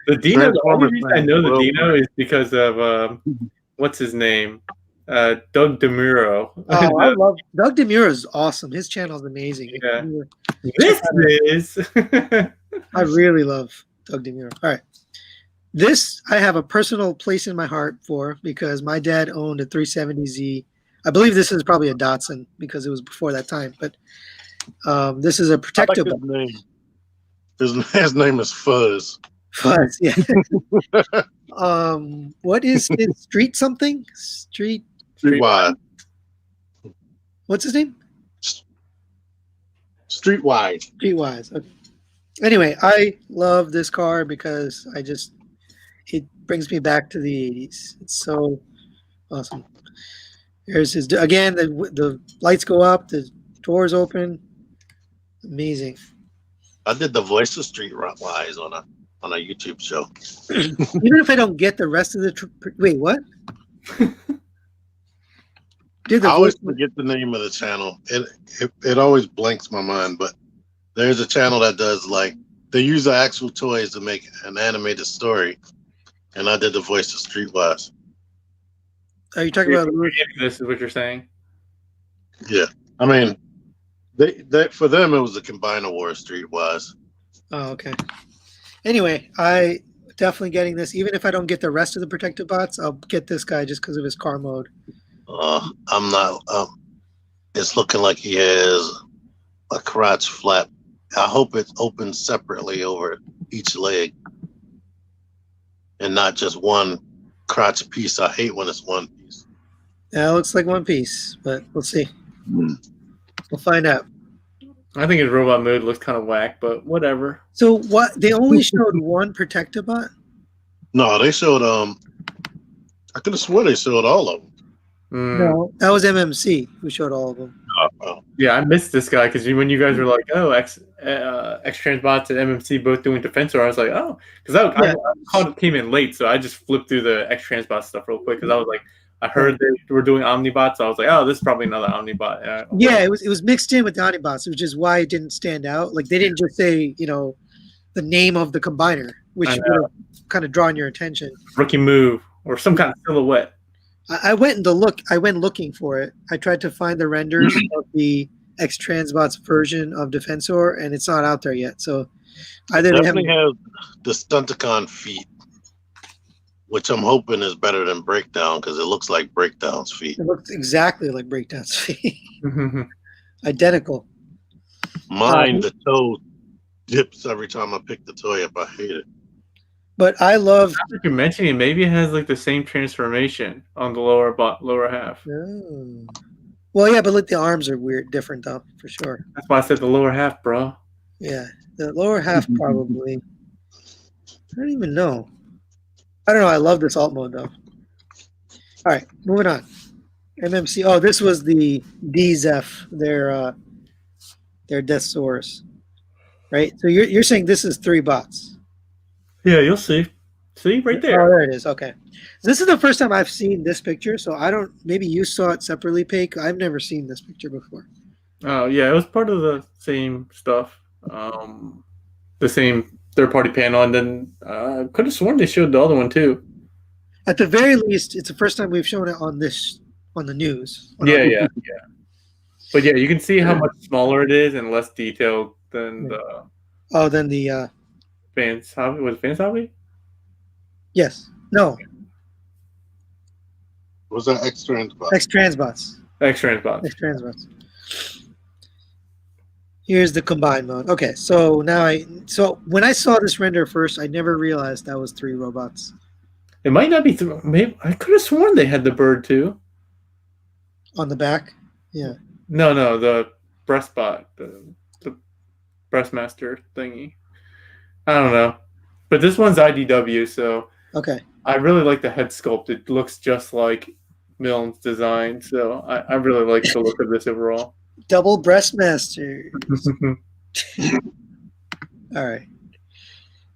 The Dino. The only reason I know the Dino is because of what's his name, Doug DeMuro. Oh, I love Doug DeMuro. Is awesome. His channel is amazing. Yeah. This is. I really love Doug DeMuro. All right. This I have a personal place in my heart for because my dad owned a 370Z. I believe this is probably a Datsun because it was before that time. But this is a protective. Like his name is Fuzz. Fuzz, yeah. What is it? Street something? Streetwise. What's his name? Streetwise. Streetwise. Okay. Anyway, I love this car because it brings me back to the 80s. It's so awesome. Here's his, again, the lights go up, the doors open. Amazing. I did the voice of Streetwise on a YouTube show. Even if I don't get the rest of the wait, what? I always forget the name of the channel. It always blanks my mind, but there's a channel that does they use the actual toys to make an animated story. And I did the voice of Streetwise. Are you talking about this? Is what you're saying? Yeah, I mean, they for them it was the Combiner War Streetwise. Oh, okay. Anyway, I definitely getting this. Even if I don't get the rest of the protective bots, I'll get this guy just because of his car mode. I'm not. It's looking like he has a crotch flap. I hope it opens separately over each leg. And not just one crotch piece. I hate when it's one piece. Yeah, it looks like one piece, but we'll see. We'll find out. I think his robot mode looks kind of whack, but whatever. So what? They only showed one protective bot? No, they showed. I could have sworn they showed all of them. No, that was MMC who showed all of them. Yeah, I missed this guy because when you guys were like, "Oh, X-Transbots and MMC both doing Defensor," I was like, "Oh," because I came in late, so I just flipped through the X-Transbots stuff real quick because I was like, I heard they were doing Omnibots, so I was like, "Oh, this is probably another Omnibot." Yeah, it was mixed in with the Omnibots, which is why it didn't stand out. Like they didn't just say, the name of the combiner, which would have kind of drawn your attention. Rookie move or some kind of silhouette. I went looking for it. I tried to find the renders of the X-Transbots version of Defensor, and it's not out there yet. So either they definitely have the Stunticon feet, which I'm hoping is better than Breakdown because it looks like Breakdown's feet. It looks exactly like Breakdown's feet. Identical. Mine, the toe dips every time I pick the toy up. I hate it. But I love. After you mentioning it, maybe it has the same transformation on the lower half. Oh. Well, yeah, but the arms are weird, different though, for sure. That's why I said the lower half, bro. Yeah, the lower half probably. I don't even know. I don't know. I love this alt mode though. All right, moving on. MMC. Oh, this was the DZEF, their Deszaras, right? So you're saying this is 3 bots. Yeah, you'll see. See right there. Oh, there it is. Okay. This is the first time I've seen this picture, so I don't. Maybe you saw it separately, Pake. I've never seen this picture before. Oh yeah, it was part of the same stuff, the same third-party panel, and then I could have sworn they showed the other one too. At the very least, it's the first time we've shown it on this on the news. Yeah. But yeah, you can see how much smaller it is and less detailed than the. Oh, then the Fans Hobby? Was it Fans Hobby? yes. No. Was that X-Transbots? X-Transbots. X-Transbots. X-Transbots. Here's the combined mode. Okay, so now so when I saw this render first, I never realized that was 3 robots. It might not be. Maybe I could have sworn they had the bird too. On the back? Yeah. No, the breastbot, the breastmaster thingy. I don't know, but this one's IDW, so okay. I really like the head sculpt. It looks just like Milne's design, so I really like the look of this overall. Double breastmaster. All right.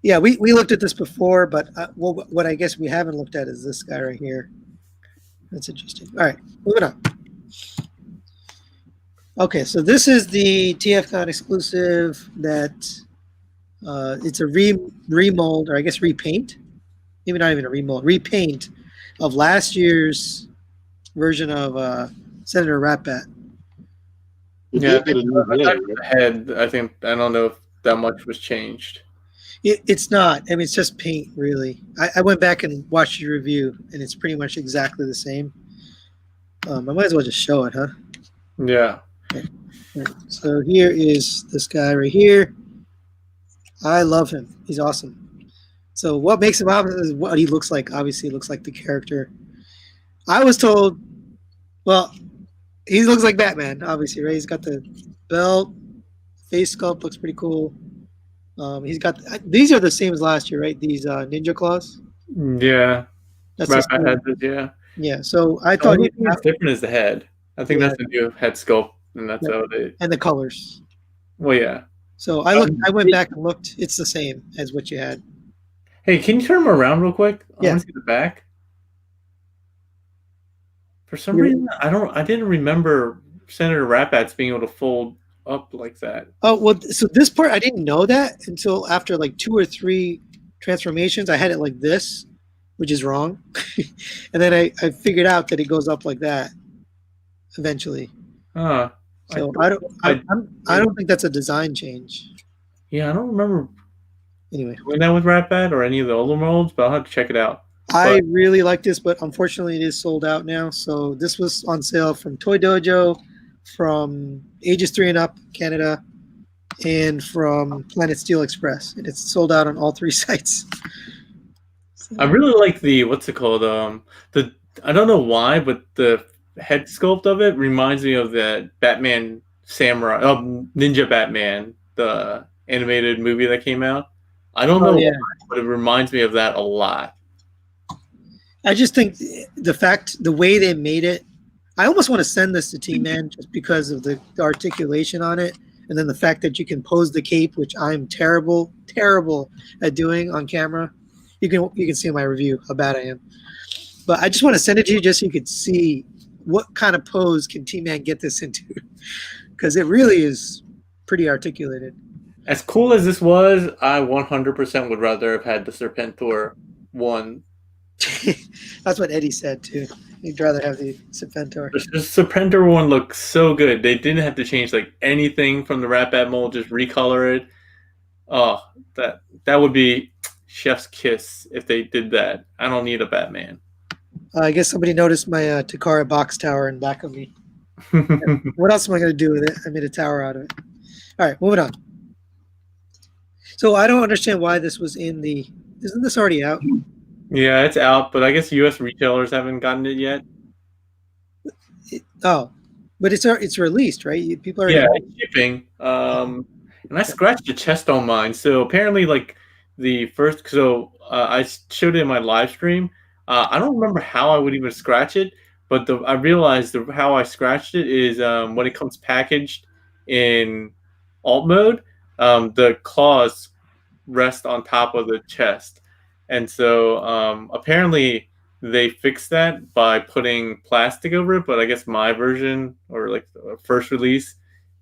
Yeah, we looked at this before, but what I guess we haven't looked at is this guy right here. That's interesting. All right, moving on. Okay, so this is the TFCon exclusive that it's a remold, or I guess repaint. Maybe not even a remold, repaint of last year's version of Senator Ratbat. Yeah, the head. I don't know if that much was changed. It's not. I mean, it's just paint, really. I went back and watched your review, and it's pretty much exactly the same. I might as well just show it, huh? Yeah. Okay. Right. So here is this guy right here. I love him. He's awesome. So what makes him obvious is what he looks like. Obviously, he looks like the character. I was told, well, he looks like Batman, obviously, right? He's got the belt, face sculpt looks pretty cool. He's got these are the same as last year, right? These ninja claws. Yeah, that's Ratbat had this, yeah. Yeah, so I The thought only thing that's different is the head. I think that's the new head sculpt, and that's how they. And the colors. Well, yeah. So I looked. I went back and looked. It's the same as what you had. Hey, can you turn him around real quick? I want to see the back. For some reason, I didn't remember Senator Ratbats being able to fold up like that. Oh well, so this part I didn't know that until after like 2 or 3 transformations. I had it like this, which is wrong, and then I figured out that it goes up like that eventually. So I don't think that's a design change. Yeah, I don't remember. Anyway, doing that with Ratbat or any of the older molds, but I'll have to check it out. I really like this, but unfortunately it is sold out now. So this was on sale from Toy Dojo, from Ages 3 and Up Canada, and from Planet Steel Express, and it's sold out on all 3 sites. So. I really like the what's it called? I don't know why, but the head sculpt of it reminds me of that Batman Samurai, Ninja Batman, the animated movie that came out. I don't know why, but it reminds me of that a lot. I just think the way they made it, I almost want to send this to T-Man just because of the articulation on it, and then the fact that you can pose the cape, which I'm terrible at doing on camera. You can see in my review how bad I am. But I just want to send it to you just so you could see what kind of pose can T-Man get this into, because it really is pretty articulated. As cool as this was, I 100% would rather have had the Serpentor one. That's what Eddie said too. He'd rather have the Serpentor. The Serpentor one looks so good. They didn't have to change like anything from the Ratbat mold, just recolor it. Oh, that would be chef's kiss if they did that. I don't need a Batman. I guess somebody noticed my Takara box tower in back of me. What else am I going to do with it? I made a tower out of it. All right, moving on. So I don't understand why this was in the. Isn't this already out? Yeah, it's out, but I guess U.S. retailers haven't gotten it yet. But it's released, right? People are it's shipping. And I scratched the chest on mine. So apparently, like the first, I showed it in my live stream. I don't remember how I would even scratch it, but I realized how I scratched it is when it comes packaged in alt mode, the claws rest on top of the chest. And so apparently they fixed that by putting plastic over it, but I guess my version, or like the first release,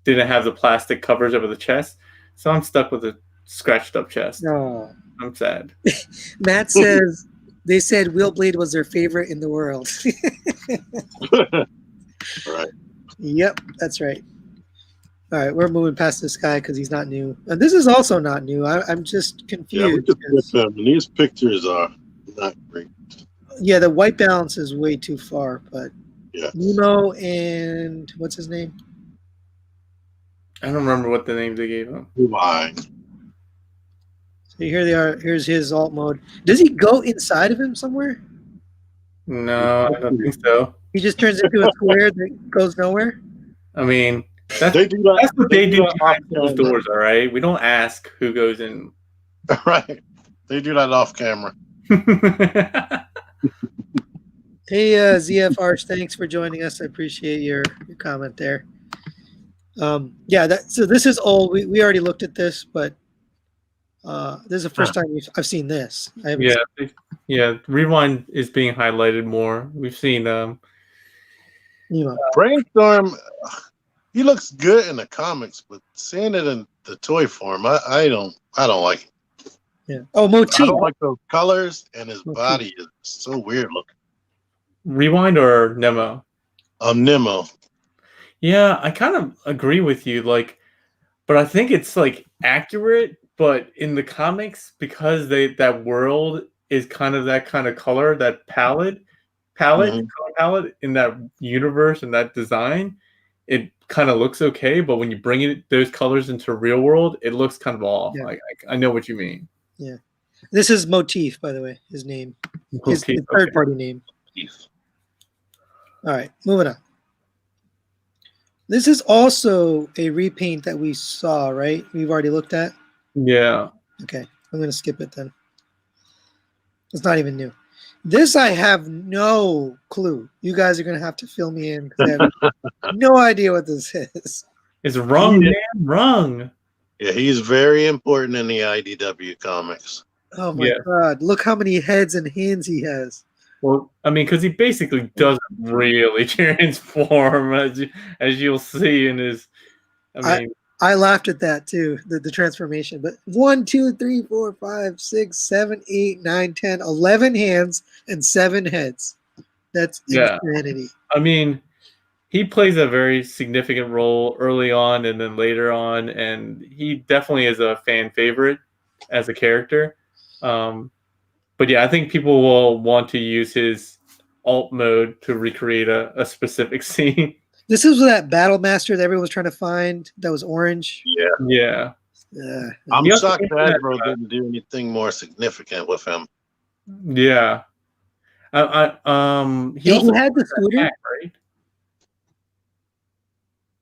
didn't have the plastic covers over the chest. So I'm stuck with a scratched up chest. Oh. I'm sad. Matt says they said Wheelblade was their favorite in the world. Right. Yep, that's right. All right, we're moving past this guy because he's not new. And this is also not new. I'm just Yeah, we confused. could flip them. And these pictures are not great. Yeah, the white balance is way too far, but Yeah. Nemo and what's his name? I don't remember what the names they gave him. Rewind. So here they are. Here's his alt mode. Does he go inside of him somewhere? No, I don't think so. He just turns into a square that goes nowhere? I mean, that's They do that. that's what they do that behind off closed camera. doors, all right? We don't ask who goes in. Right. They do that off camera. Hey, ZFR, thanks for joining us. I appreciate your comment there. Yeah, so this is old. We already looked at this, but this is the first time I've seen this. I haven't seen yeah. Rewind is being highlighted more. We've seen Nemo. Brainstorm, he looks good in the comics, but seeing it in the toy form, I don't like it. Yeah. Oh, I Motif. don't like those colors, and his Motif. body is so weird looking. Rewind or Nemo. Nemo. Yeah, I kind of agree with you. Like, but I think it's like accurate. But in the comics, because that world is kind of that kind of color, that palette, color palette in that universe and that design, it kind of looks okay. But when you bring those colors into real world, it looks kind of off. Yeah. I know what you mean. Yeah. This is Motif, by the way, his name. His third party name. All right, moving on. This is also a repaint that we saw, right? We've already looked at. Yeah. Okay, I'm going to skip it then. It's not even new. This I have no clue. You guys are going to have to fill me in because I have no idea what this is. It's Rung, man. Rung. Yeah, he's very important in the IDW comics. Oh my God. Look how many heads and hands he has. Well, I mean, because he basically doesn't really transform, as you'll see in his. I laughed at that too, the transformation. But 1, 2, 3, 4, 5, 6, 7, 8, 9, 10, 11 hands and 7 heads. That's insanity. I mean, he plays a very significant role early on and then later on, and he definitely is a fan favorite as a character. But yeah, I think people will want to use his alt mode to recreate a specific scene. This is that Battle Master that everyone was trying to find that was orange. Yeah. I'm shocked Hasbro didn't do anything more significant with him. Yeah. He also had the scooter, right?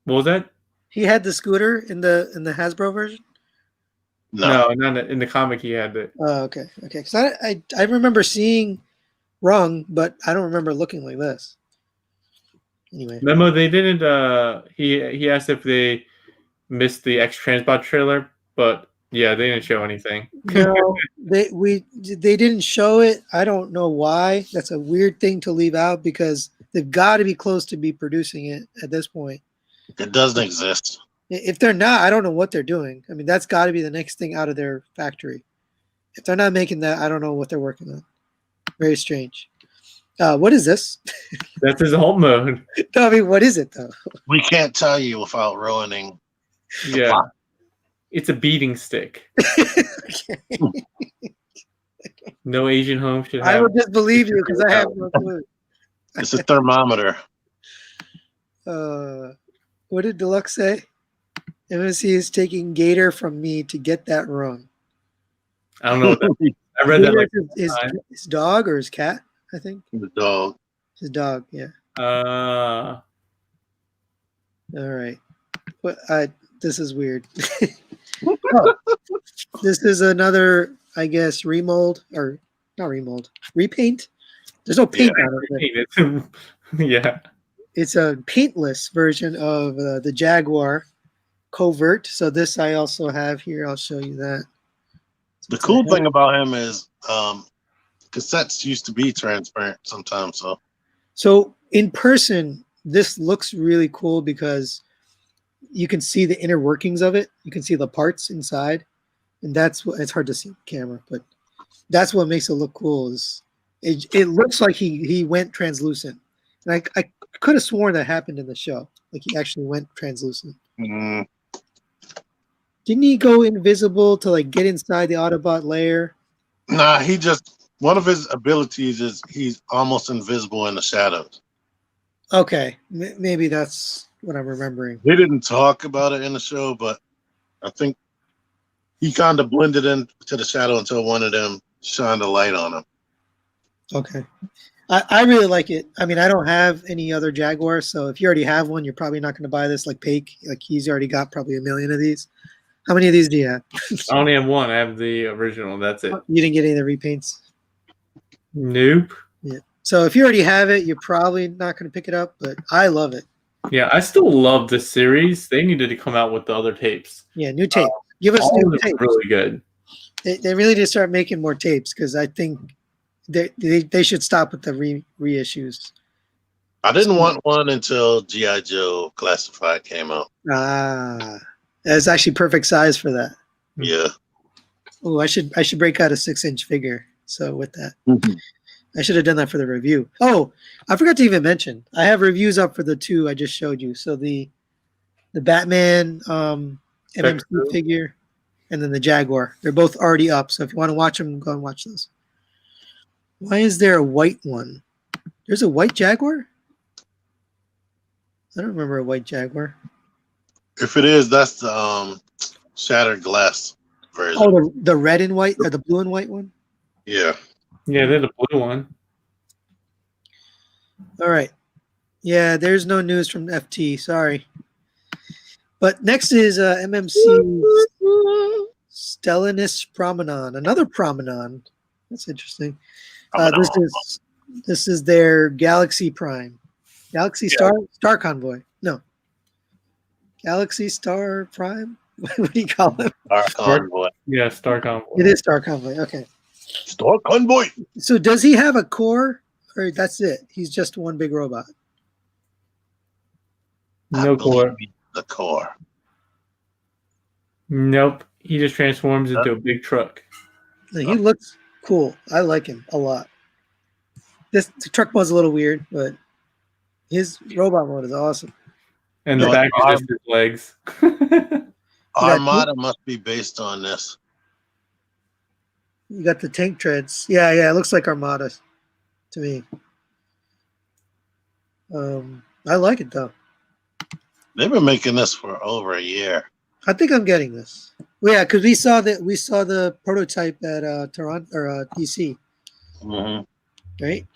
What was that? He had the scooter in the Hasbro version. No, not in the comic. He had it. Oh, okay. Because I remember seeing Rung, but I don't remember looking like this. Anyway, Memo, they didn't. He asked if they missed the X-Transbot trailer, but yeah, they didn't show anything. No, they didn't show it. I don't know why. That's a weird thing to leave out because they've got to be close to be producing it at this point. It doesn't exist. If they're not, I don't know what they're doing. I mean, that's got to be the next thing out of their factory. If they're not making that, I don't know what they're working on. Very strange. What is this? That's his alt mode. No, I mean, what is it though? We can't tell you without ruining. Yeah, it's a beating stick. No Asian home should have. I will just believe you because I have no clue. It's a thermometer. What did Deluxe say? MMC is taking Gator from me to get that wrong. I don't know what that means. I read that like his dog or his cat, I think. The dog. His dog, yeah. All right. But this is weird. Oh, this is another, I guess, remold or not remold, repaint. There's no paint on it. Yeah. It's a paintless version of the Jaguar Covert. So this I also have here. I'll show you that. The cool thing about him is cassettes used to be transparent sometimes. So in person, this looks really cool because you can see the inner workings of it. You can see the parts inside, and that's what it's hard to see on camera, but that's what makes it look cool. Is it looks like he went translucent. And I could have sworn that happened in the show. Like he actually went translucent. Mm. Didn't he go invisible to like get inside the Autobot lair? Nah, he just one of his abilities is he's almost invisible in the shadows. Okay, maybe that's what I'm remembering. They didn't talk about it in the show, but I think he kind of blended into the shadow until one of them shined a light on him. Okay. I really like it. I mean, I don't have any other Jaguar, so if you already have one, you're probably not going to buy this like Pake. Like he's already got probably 1 million of these. How many of these do you have? I only have one. I have the original. That's it. You didn't get any of the repaints? Nope. Yeah. So if you already have it, you're probably not going to pick it up, but I love it. Yeah, I still love the series. They needed to come out with the other tapes. Yeah, new tape. Give us All new of them tapes. are really good. They really need to start making more tapes because I think they should stop with the reissues. I didn't want one until G.I. Joe Classified came out. Ah, that's actually perfect size for that. Yeah. Oh, I should break out a 6-inch figure. So with that, I should have done that for the review. Oh, I forgot to even mention I have reviews up for the 2 I just showed you. So the Batman MMC figure and then the Jaguar. They're both already up. So if you want to watch them, go and watch those. Why is there a white one? There's a white Jaguar? I don't remember a white Jaguar. If it is, that's the shattered glass version. Oh, the red and white or the blue and white one? Yeah. Yeah, they're the blue one. All right. Yeah, there's no news from FT. Sorry. But next is MMC Stellantis Promenon. Another Promenon. That's interesting. This is their Galaxy Prime. Galaxy Star Convoy. No. Galaxy Star Prime? What do you call it? Star Convoy. Yeah, Star Convoy. It is Star Convoy. Okay. Star Convoy. So does he have a core or that's it? He's just one big robot. No core. The core. Nope. He just transforms into a big truck. He looks cool. I like him a lot. The truck mode's a little weird, but his robot mode is awesome. And the back is just his legs. Armada must be based on this. You got the tank treads. Yeah, it looks like Armada to me. I like it though. They've been making this for over a year. I think I'm getting this. Well, yeah, because we saw the prototype at Toronto or DC. Right?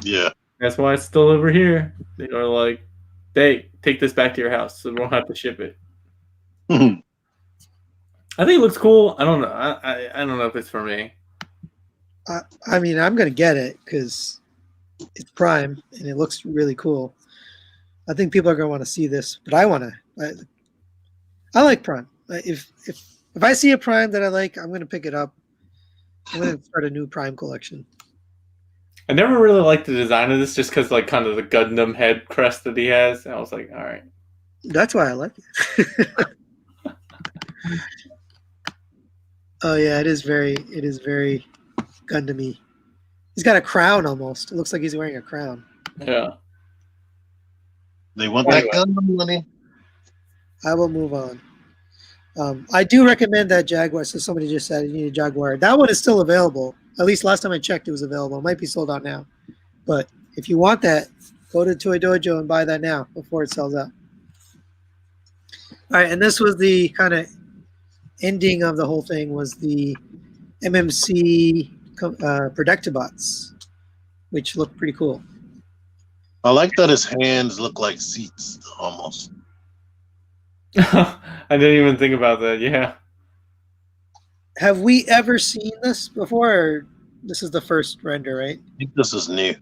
Yeah. That's why it's still over here. They are like, hey, take this back to your house so we don't have to ship it. I think it looks cool. I don't know. I don't know if it's for me. I mean, I'm gonna get it because it's Prime and it looks really cool. I think people are gonna want to see this, but I like Prime. If I see a Prime that I like, I'm gonna pick it up. I'm gonna start a new Prime collection. I never really liked the design of this just because like kind of the Gundam head crest that he has. And I was like, all right. That's why I like it. Oh yeah, it is very Gundam-y. He's got a crown almost. It looks like he's wearing a crown. Yeah. They want that Gundam money. I will move on. I do recommend that Jaguar. So somebody just said you need a Jaguar. That one is still available. At least last time I checked, it was available. It might be sold out now. But if you want that, go to Toy Dojo and buy that now before it sells out. All right, and this was the kind of ending of the whole thing was the MMC Predictabots, which looked pretty cool. I like that his hands look like seats almost. I didn't even think about that. Yeah. Have we ever seen this before? Or this is the first render, right? I think this is new.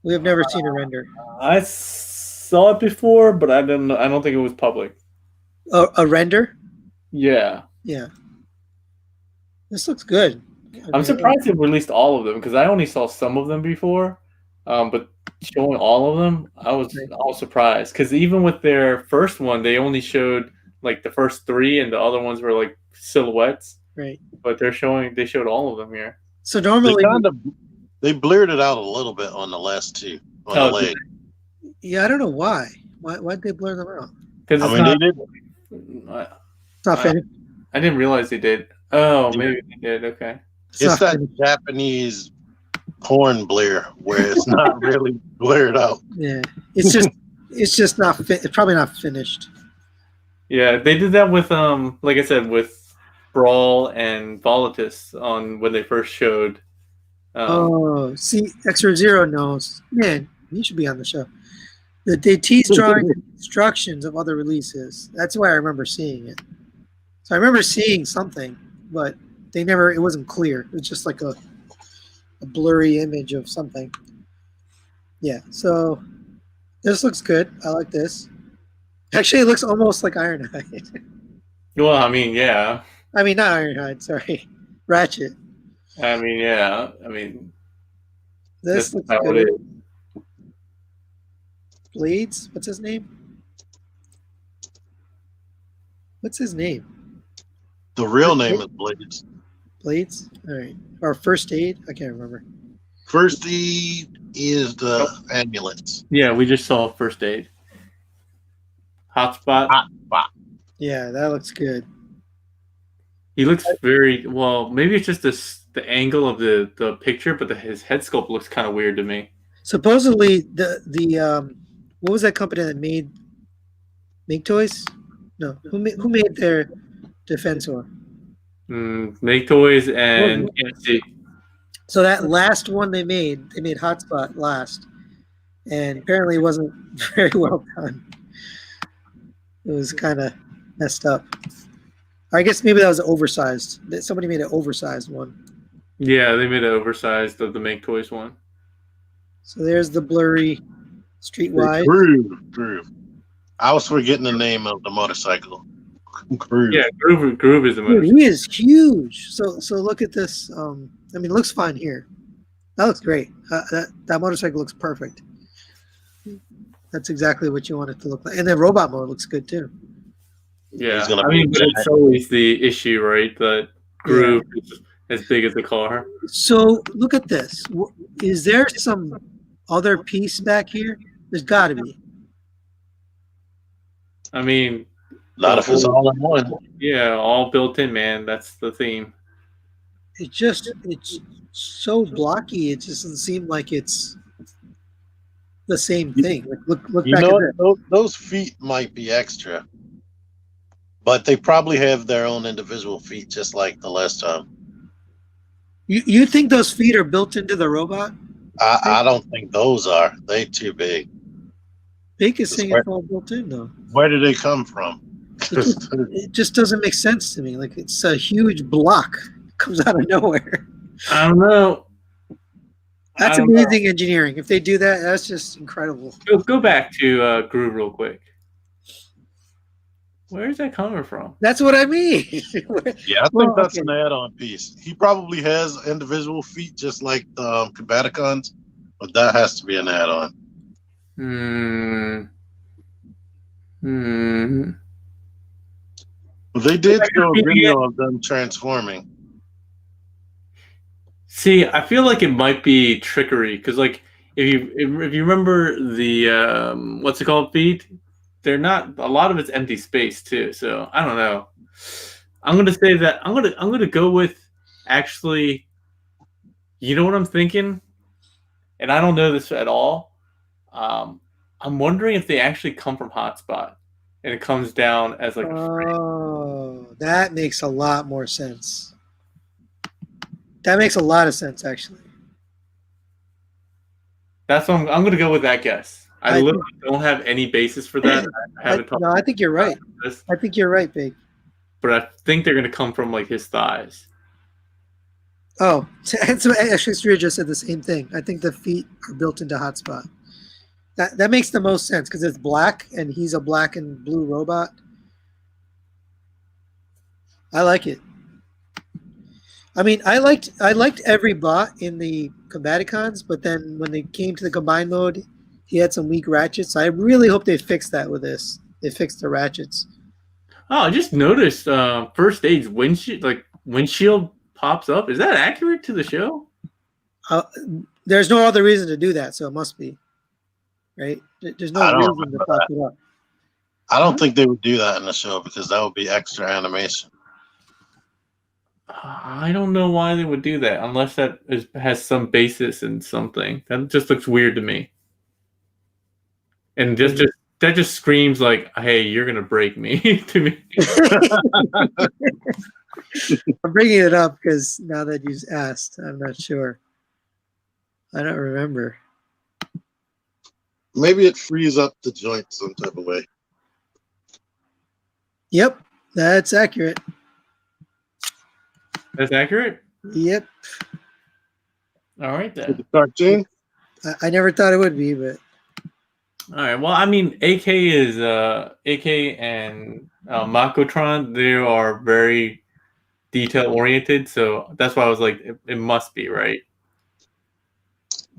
We have never seen a render. I saw it before, but I don't think it was public. A render? Yeah. Yeah. This looks good. I'm surprised they released all of them because I only saw some of them before. But showing all of them, I was surprised because even with their first one, they only showed like the first 3, and the other ones were like silhouettes. Right. But they showed all of them here. So normally they blurred it out a little bit on the last 2 on the leg. Yeah, I don't know why. Why'd they blur them out? Because I mean, they did. It's not finished. I didn't realize they did. Oh, Yeah. maybe they did. Okay. It's It's not that finished. Japanese porn blare where it's not really blared out. Yeah, it's just not. It's probably not finished. Yeah, they did that with like I said, with Brawl and Volatus on when they first showed. Oh, see, Extra Zero knows. Man, he should be on the show. They teased drawing instructions of other releases. That's why I remember seeing it. So I remember seeing something, but they never. It wasn't clear. It was just like a blurry image of something. Yeah. So this looks good. I like this. Actually, it looks almost like Ironhide. Well, I mean, yeah. I mean, not Ironhide. Sorry, Ratchet. I mean, yeah. I mean, This that's looks how good. it is. Blades. What's his name? What's his name? The real name is Blades. Blades. All right. Or First Aid. I can't remember. First is the ambulance. Yeah, we just saw First Aid. Hotspot. Yeah, that looks good. He looks very well. Maybe it's just the angle of the picture, but his head sculpt looks kind of weird to me. Supposedly, the what was that company that made MakeToys? No, who made their Defensor? MakeToys and TFC. So that last one they made Hotspot last, and apparently it wasn't very well done. It was kind of messed up. I guess maybe that was oversized. Somebody made an oversized one. Yeah, they made it oversized of the MakeToys one. So there's the blurry Streetwise. Groove. I was forgetting the name of the motorcycle. Groove. Yeah, Groove is the Dude, most. he is huge. So look at this. I mean, it looks fine here. That looks great. That motorcycle looks perfect. That's exactly what you want it to look like. And then robot mode looks good too. Yeah, He's gonna I mean, be but it's always the issue, right? That Groove is as big as the car. So look at this. Is there some other piece back here? There's got to be. I mean, A lot of it's all in one. yeah, all built in, man. That's the theme. It's so blocky. It just doesn't seem like it's the same thing. Like look You back know at what? Those feet might be extra, but they probably have their own individual feet, just like the last time. You think those feet are built into the robot? I don't think those are. They too big. Big is saying it's all built in though. Where did they come from? It just doesn't make sense to me. Like it's a huge block. It comes out of nowhere. I don't know. That's amazing engineering. If they do that, that's just incredible. Go back to Groove real quick. Where's that coming from? That's what I mean. Yeah, I think that's an add-on piece. He probably has individual feet, just like the Combaticons, but that has to be an add-on. But they did show a video of them transforming. See, I feel like it might be trickery because, like, if you remember the what's it called feet, they're not. A lot of it's empty space too. So I don't know. I'm gonna say that I'm gonna go with actually. You know what I'm thinking, and I don't know this at all. I'm wondering if they actually come from Hotspot, and it comes down as like. Oh, that makes a lot more sense. That makes a lot of sense, actually. That's what I'm going to go with that guess. I literally don't have any basis for that. I haven't talked. No, I think you're right. I think you're right, Big. But I think they're going to come from like his thighs. Oh, so actually, Street just said the same thing. I think the feet are built into Hotspot. That makes the most sense because it's black and he's a black and blue robot. I like it. I mean, I liked every bot in the Combaticons, but then when they came to the combined mode, he had some weak ratchets. I really hope they fix that with this. They fixed the ratchets. Oh, I just noticed First Aid's windshield pops up. Is that accurate to the show? There's no other reason to do that, so it must be. right? There's I no don't reason to pop it up. I don't think they would do that in the show because that would be extra animation. I don't know why they would do that unless has some basis in something. That just looks weird to me. And that just screams like, "Hey, you're gonna break me," to me. I'm bringing it up because now that you asked, I'm not sure. I don't remember. Maybe it frees up the joint some type of way. Yep, that's accurate. That's accurate? Yep. All right, then. The cartoon? I never thought it would be, but... All right. Well, I mean, AK and Makotron, they are very detail oriented, so that's why I was like, it must be, right?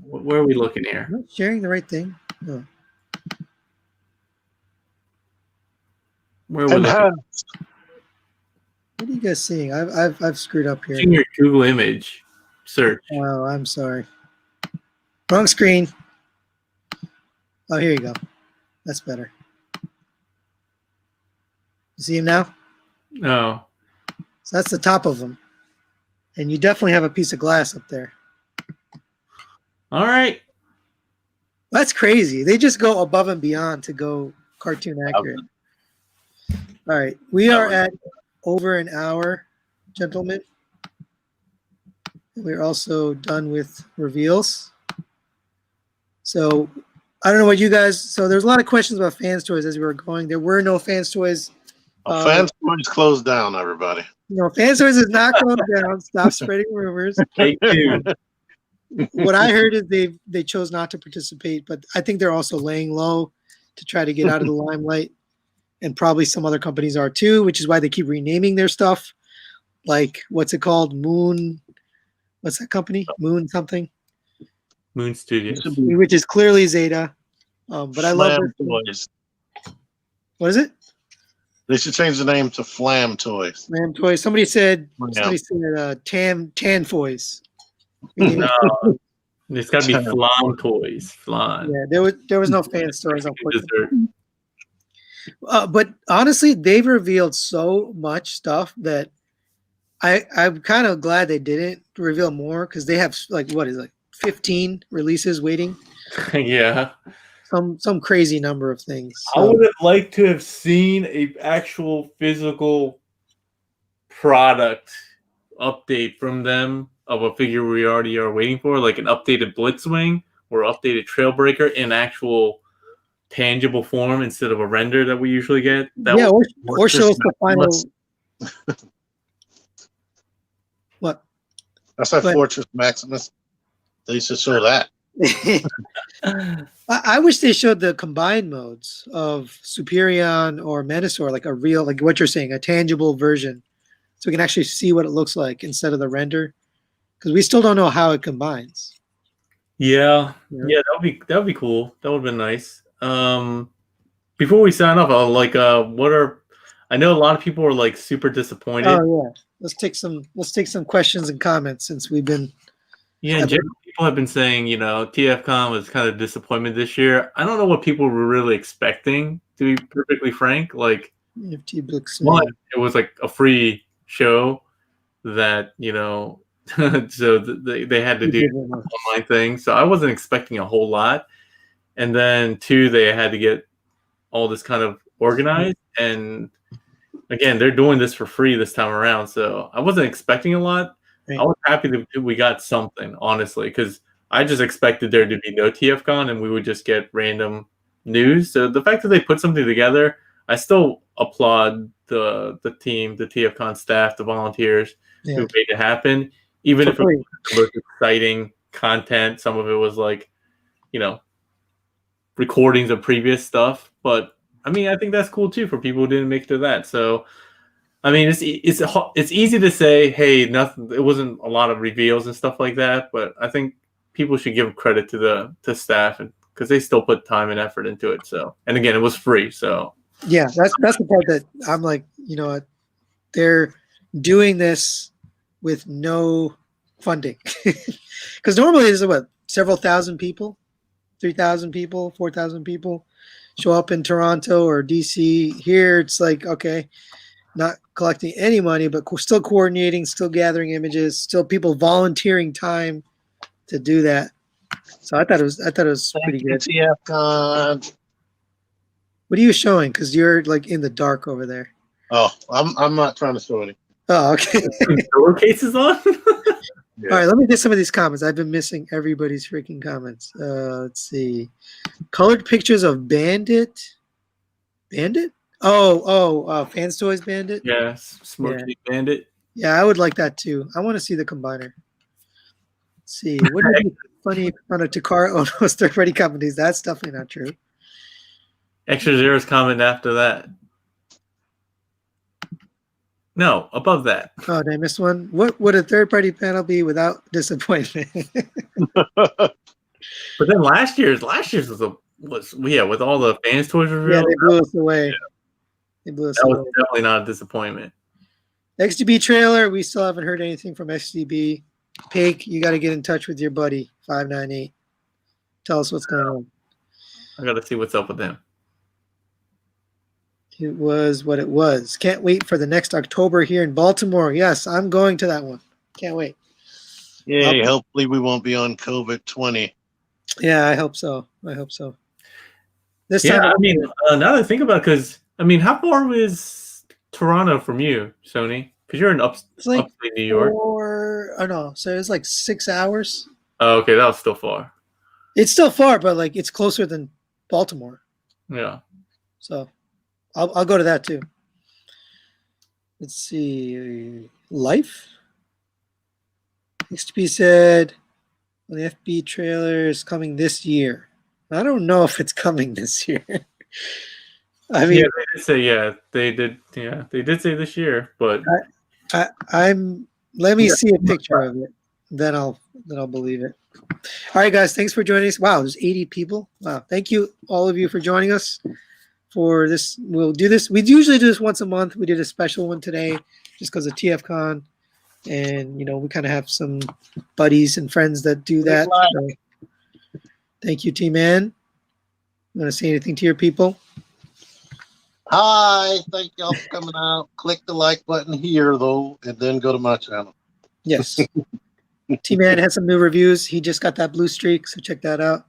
Where are we looking here? I'm not sharing the right thing. No. Where are we looking? What are you guys seeing? I've screwed up here. Using your Google image search. Oh, I'm sorry. Wrong screen. Oh, here you go. That's better. You see him now? No. So that's the top of them. And you definitely have a piece of glass up there. All right. That's crazy. They just go above and beyond to go cartoon accurate. All right. We are at over an hour, gentlemen. We're also done with reveals. So I don't know what you guys. So there's a lot of questions about Fans Toys as we were going. There were no Fans Toys. Fans Toys closed down, everybody. No, Fans Toys is not closed down. Stop spreading rumors. Take two. What I heard is they chose not to participate, but I think they're also laying low to try to get out of the limelight. And probably some other companies are too, which is why they keep renaming their stuff. Like, what's it called? Moon. What's that company? Moon something. Moon Studios. Which is clearly Zeta. But I love Toys. What is it? They should change the name to Flam Toys. Flam Toys. Somebody said Tan Toys. No. It's got to be Flan Toys. Flan. Yeah, there was no Fan Toys, unfortunately. But honestly, they've revealed so much stuff that I'm kind of glad they didn't reveal more because they have like 15 releases waiting. Yeah. Some crazy number of things. So. I would have liked to have seen a actual physical product update from them of a figure we already are waiting for, like an updated Blitzwing or updated Trailbreaker in actual tangible form instead of a render that we usually get. Or show us the final. What? That's like Fortress Maximus. They should show that. I wish they showed the combined modes of Superion or Menasor, like a real, like what you're saying, a tangible version, so we can actually see what it looks like instead of the render, because we still don't know how it combines. Yeah, that would be cool. That would have been nice. Before we sign off, I know a lot of people are like super disappointed. Oh yeah, let's take some questions and comments since we've been. Yeah, in general, people have been saying, TFCon was kind of disappointment this year. I don't know what people were really expecting, to be perfectly frank. Like, one, it was like a free show that, so they had to do an online thing. So I wasn't expecting a whole lot. And then two, they had to get all this kind of organized. And again, they're doing this for free this time around. So I wasn't expecting a lot. Right. I was happy that we got something, honestly, because I just expected there to be no TFCon and we would just get random news. So the fact that they put something together, I still applaud the team, the TFCon staff, the volunteers who made it happen. Even if it was the most exciting content, some of it was like, recordings of previous stuff. But I mean, I think that's cool too for people who didn't make it to that. So. I mean, it's easy to say, hey, nothing. It wasn't a lot of reveals and stuff like that, but I think people should give credit to staff and because they still put time and effort into it. So, and again, it was free. So, yeah, that's the part that I'm like, they're doing this with no funding because normally there's several thousand people 3,000 people, 4,000 people show up in Toronto or DC. Here, it's like, okay, not collecting any money, but still coordinating, still gathering images, still people volunteering time to do that. So I thought it was pretty good. TFCon. What are you showing? Because you're like in the dark over there. Oh, I'm not trying to show any. Oh, okay. Door cases on. Yeah. All right, let me get some of these comments. I've been missing everybody's freaking comments. Let's see. Colored pictures of Bandit. Bandit? Fans Toys Bandit. Yeah, Smoky Bandit. Yeah, I would like that too. I want to see the combiner. Let's see. Wouldn't it be funny on a Takara Ono's third-party companies? That's definitely not true. Extra zeros comment after that. No, above that. Oh, did I miss one? What would a third-party panel be without disappointment? But then last year's was with all the Fans Toys reveal. Yeah, they blew us away. Yeah. They blew us That away. was definitely not a disappointment. XDB trailer. We still haven't heard anything from XDB. Pig, you got to get in touch with your buddy 598. Tell us what's going on. I got to see what's up with him. It was what it was. Can't wait for the next October here in Baltimore. Yes, I'm going to that one. Can't wait. Yay, hopefully we won't be on COVID-20. Yeah, I hope so. I hope so. This Yeah, time, I mean, now that I think about it, because, I mean, how far is Toronto from you, Sony? Because you're in it's like upstate New York. So it's like 6 hours. Oh, okay, that was still far. It's still far, but like it's closer than Baltimore. Yeah. So I'll go to that too. Let's see. Life? XP said the FB trailer is coming this year. I don't know if it's coming this year. I mean, they did say this year, but let me see a picture of it, then I'll believe it. All right, guys, thanks for joining us. Wow, there's 80 people. Wow, thank you all of you for joining us for this. We'll do this. We usually do this once a month. We did a special one today just because of TFCon, and we kind of have some buddies and friends that do that. So, thank you, T-Man. You want to say anything to your people? Hi, thank y'all for coming out. Click the like button here, though, and then go to my channel. Yes. T-Man has some new reviews. He just got that blue streak, so check that out.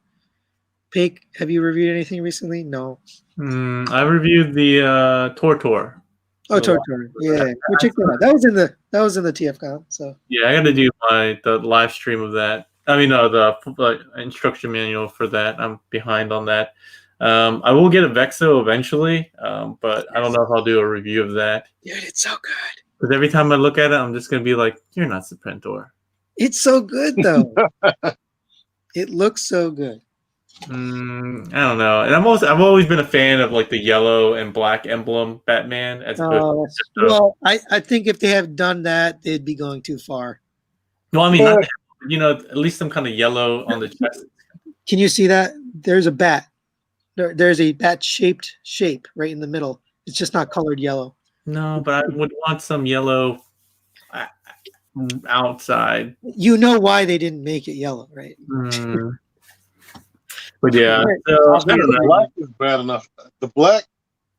Pig, have you reviewed anything recently? No. I reviewed the Tortor. Oh, Tortor. Yeah, we checked that out. That was in the TFCon. So yeah, I got to do the live stream of that. I mean, the instruction manual for that. I'm behind on that. I will get a Vexo eventually, but I don't know if I'll do a review of that. Dude, it's so good. Because every time I look at it, I'm just gonna be like, "You're not Serpentor." It's so good though. It looks so good. I don't know, and I've always been a fan of like the yellow and black emblem Batman. As opposed to well, I think if they have done that, they'd be going too far. No, I mean, at least some kind of yellow on the chest. Can you see that? There's a bat. There's a bat-shaped shape right in the middle. It's just not colored yellow. No, but I would want some yellow outside. You know why they didn't make it yellow, right? But yeah, The black is bad enough. The black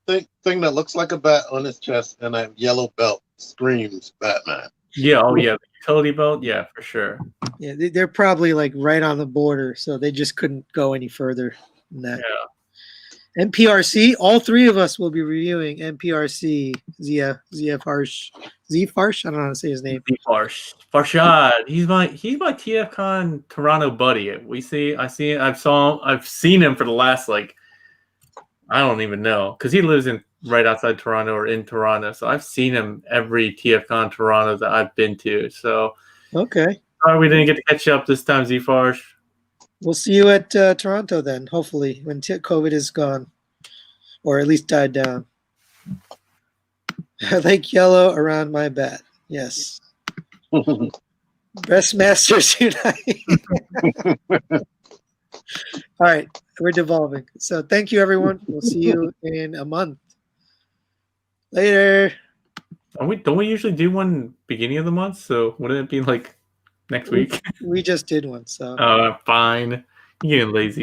thing that looks like a bat on his chest and that yellow belt screams Batman. Yeah, the utility belt, yeah, for sure. Yeah, they're probably like right on the border, so they just couldn't go any further than that. Yeah. MPRC, all three of us will be reviewing MPRC. Zia Farsh. Z Farsh? I don't know how to say his name. Z Farsh. Farshad. He's my TFCon Toronto buddy. I've seen him for the last I don't even know, because he lives right outside Toronto or in Toronto. So I've seen him every TFCon Toronto that I've been to. So okay. Sorry we didn't get to catch up this time, Z Farsh. We'll see you at Toronto then, hopefully, when COVID is gone, or at least died down. I like yellow around my bat. Yes. Best Masters Unite. All right, we're devolving. So thank you, everyone. We'll see you in a month. Later. Don't we usually do one beginning of the month? So wouldn't it be like next week? We just did one. So fine. You're getting lazy.